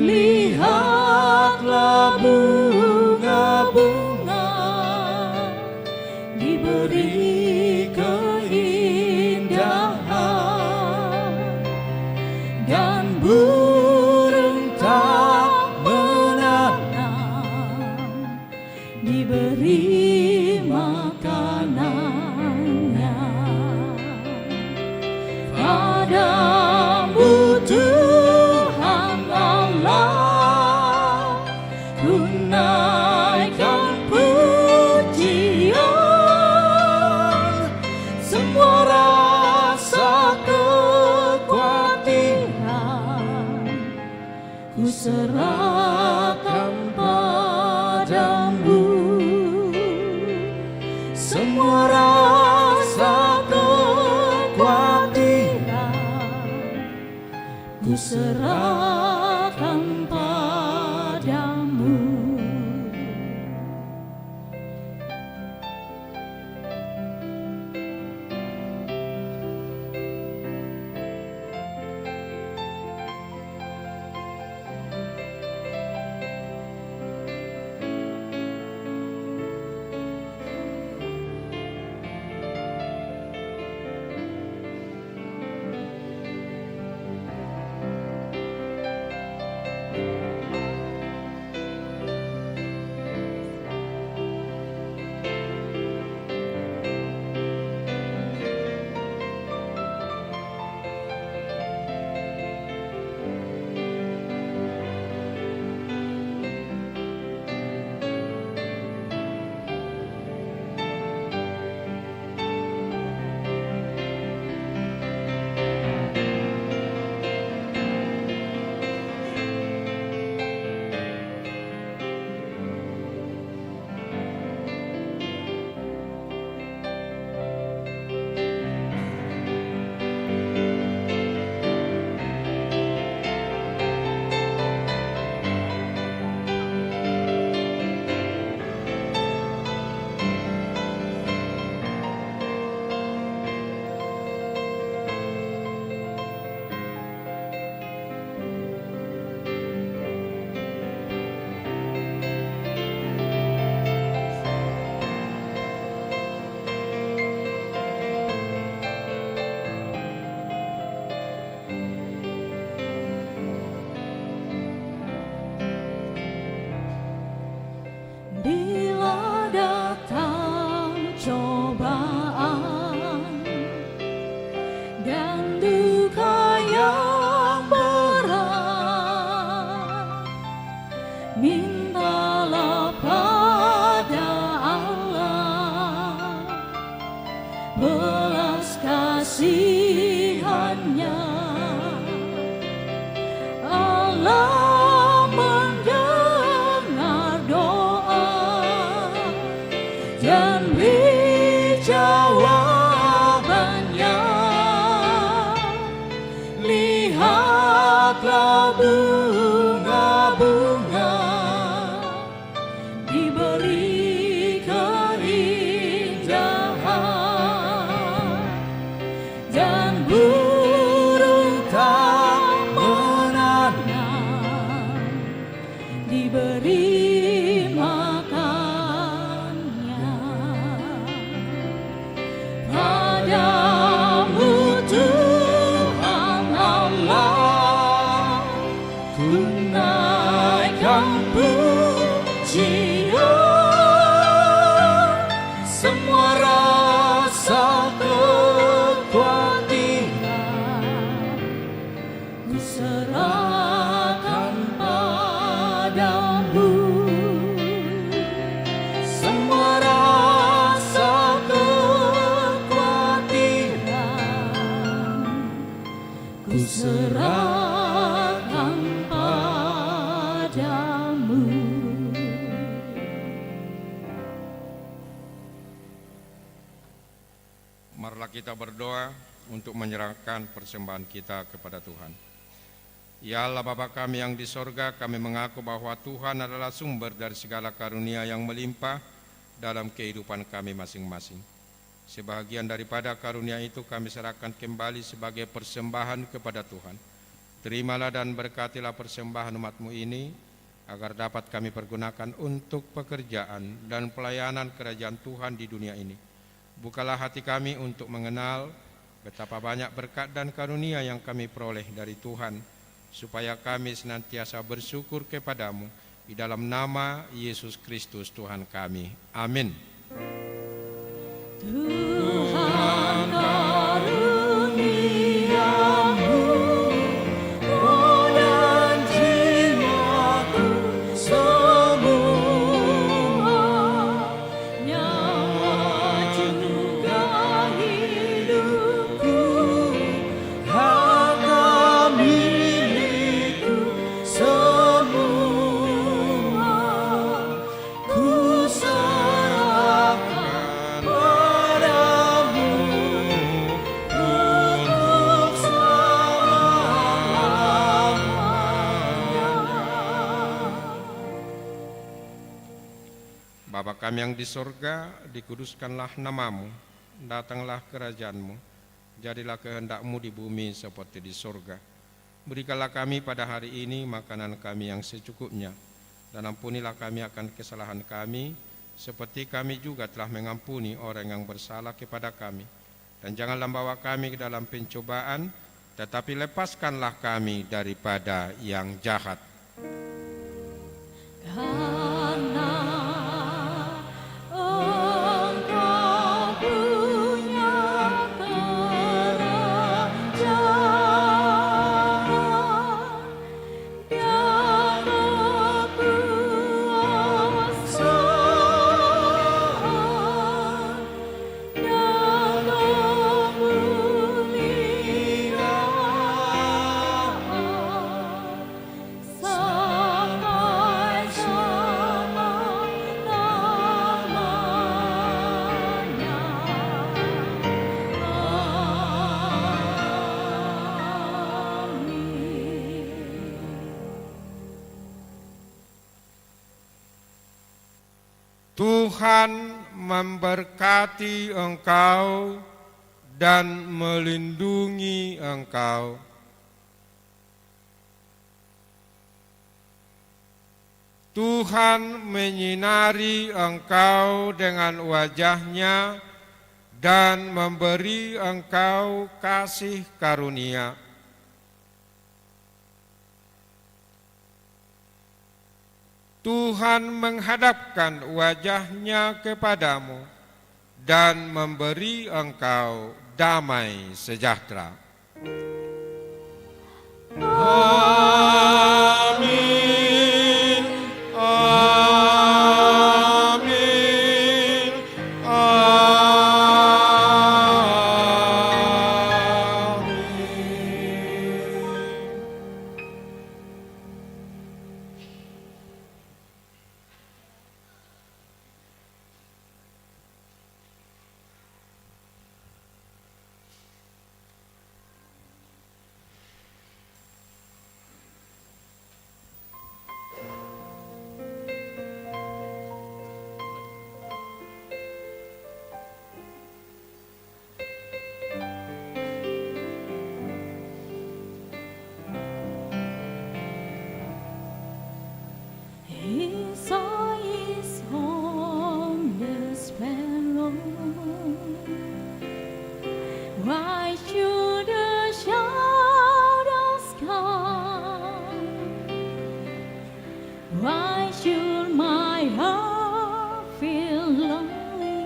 Lihatlah bunga-bunga diberi keindahan, dan burung tak menanam diberi makanannya. Padamu Tuhan Allah, ku naikkan pujian. Semua rasa kekhawatiran ku serahkan padamu. Semua rasa kekhawatiran ku serahkan padamu. kasihannya Allah mendengar doa dan beri jawabannya. Lihatlah bunga-bunga diberi keindahan dan burung tak menanam diberi makannya. Padamu Tuhan Allah ku naikkan pujian, semua rasa kekhawatiran ku serahkan padamu. Semua rasa kekhawatiran ku serahkan padamu. Marilah kita berdoa untuk menyerahkan persembahan kita kepada Tuhan. Ya Allah Bapa kami yang di sorga, kami mengaku bahwa Tuhan adalah sumber dari segala karunia yang melimpah dalam kehidupan kami masing-masing. Sebahagian daripada karunia itu kami serahkan kembali sebagai persembahan kepada Tuhan. Terimalah dan berkatilah persembahan umat-Mu ini, agar dapat kami pergunakan untuk pekerjaan dan pelayanan kerajaan Tuhan di dunia ini. Bukalah hati kami untuk mengenal betapa banyak berkat dan karunia yang kami peroleh dari Tuhan, supaya kami senantiasa bersyukur kepadamu. Di dalam nama Yesus Kristus Tuhan kami. Amin. Tuhan karuniamu, roh dan jiwaku semua, nyawa juga hidupku, harta milikku semua, ku serahkan padamu untuk selamanya. Bapa kami yang di sorga, dikuduskanlah namamu, datanglah kerajaanmu, jadilah kehendak-Mu di bumi seperti di sorga. Berikanlah kami pada hari ini makanan kami yang secukupnya, dan ampunilah kami akan kesalahan kami, seperti kami juga telah mengampuni orang yang bersalah kepada kami. Dan janganlah bawa kami ke dalam pencobaan, tetapi lepaskanlah kami daripada yang jahat. Karena Engkau punya kerajaan dan kekuasaan dan kemuliaan sampai selama-lamanya. Amin. Tuhan memberkati engkau dan melindungi engkau. Tuhan menyinari engkau dengan wajah-Nya dan memberi engkau kasih karunia. Tuhan menghadapkan wajah-Nya kepadamu dan memberi engkau damai sejahtera. Amin. Amin. Amin. Why should the shadows come? Why should my heart feel lonely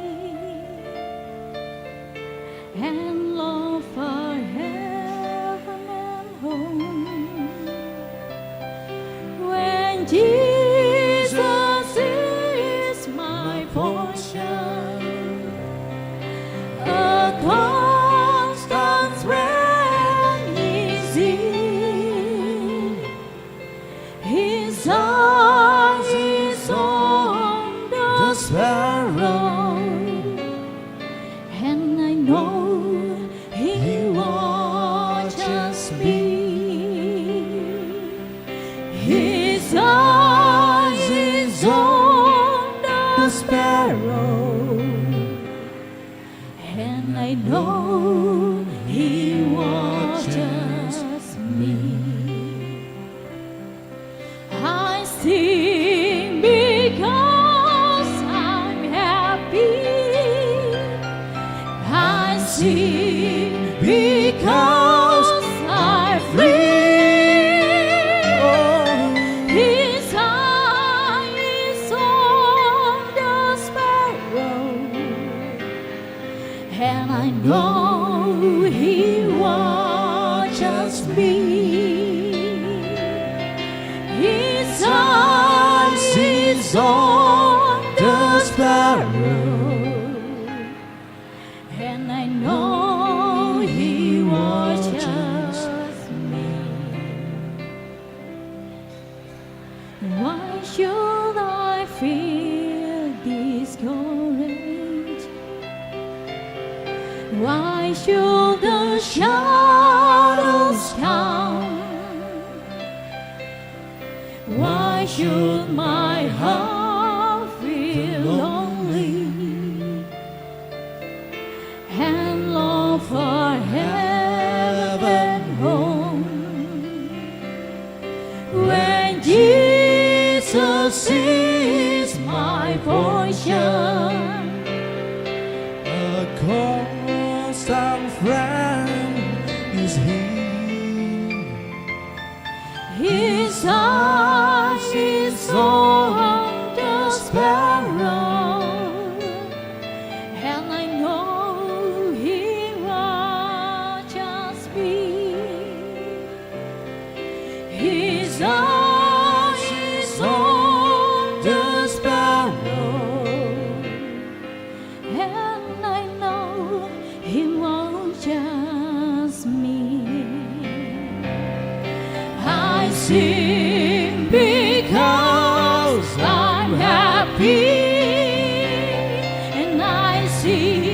and long for heaven and home? When Jesus is my portion, a constant friend is He. His eye is on the sparrow, and I know He watches me. His eyes is on the sparrow, and I know He watches me. I sing because I'm happy. I sing because I'm free. His eye is on the sparrow, and I know He watches me. His eyes is on the sparrow, and I know He watches me. Why should I feel discouraged? Why should the shadows come? Why should my heart feel lonely and long for heaven home? When Jesus is my portion, A constant friend is He. His eye is on the sparrow, and I know He watches me. His eye is on the sparrow, and I know He watches me. I sing because I'm happy, and I sing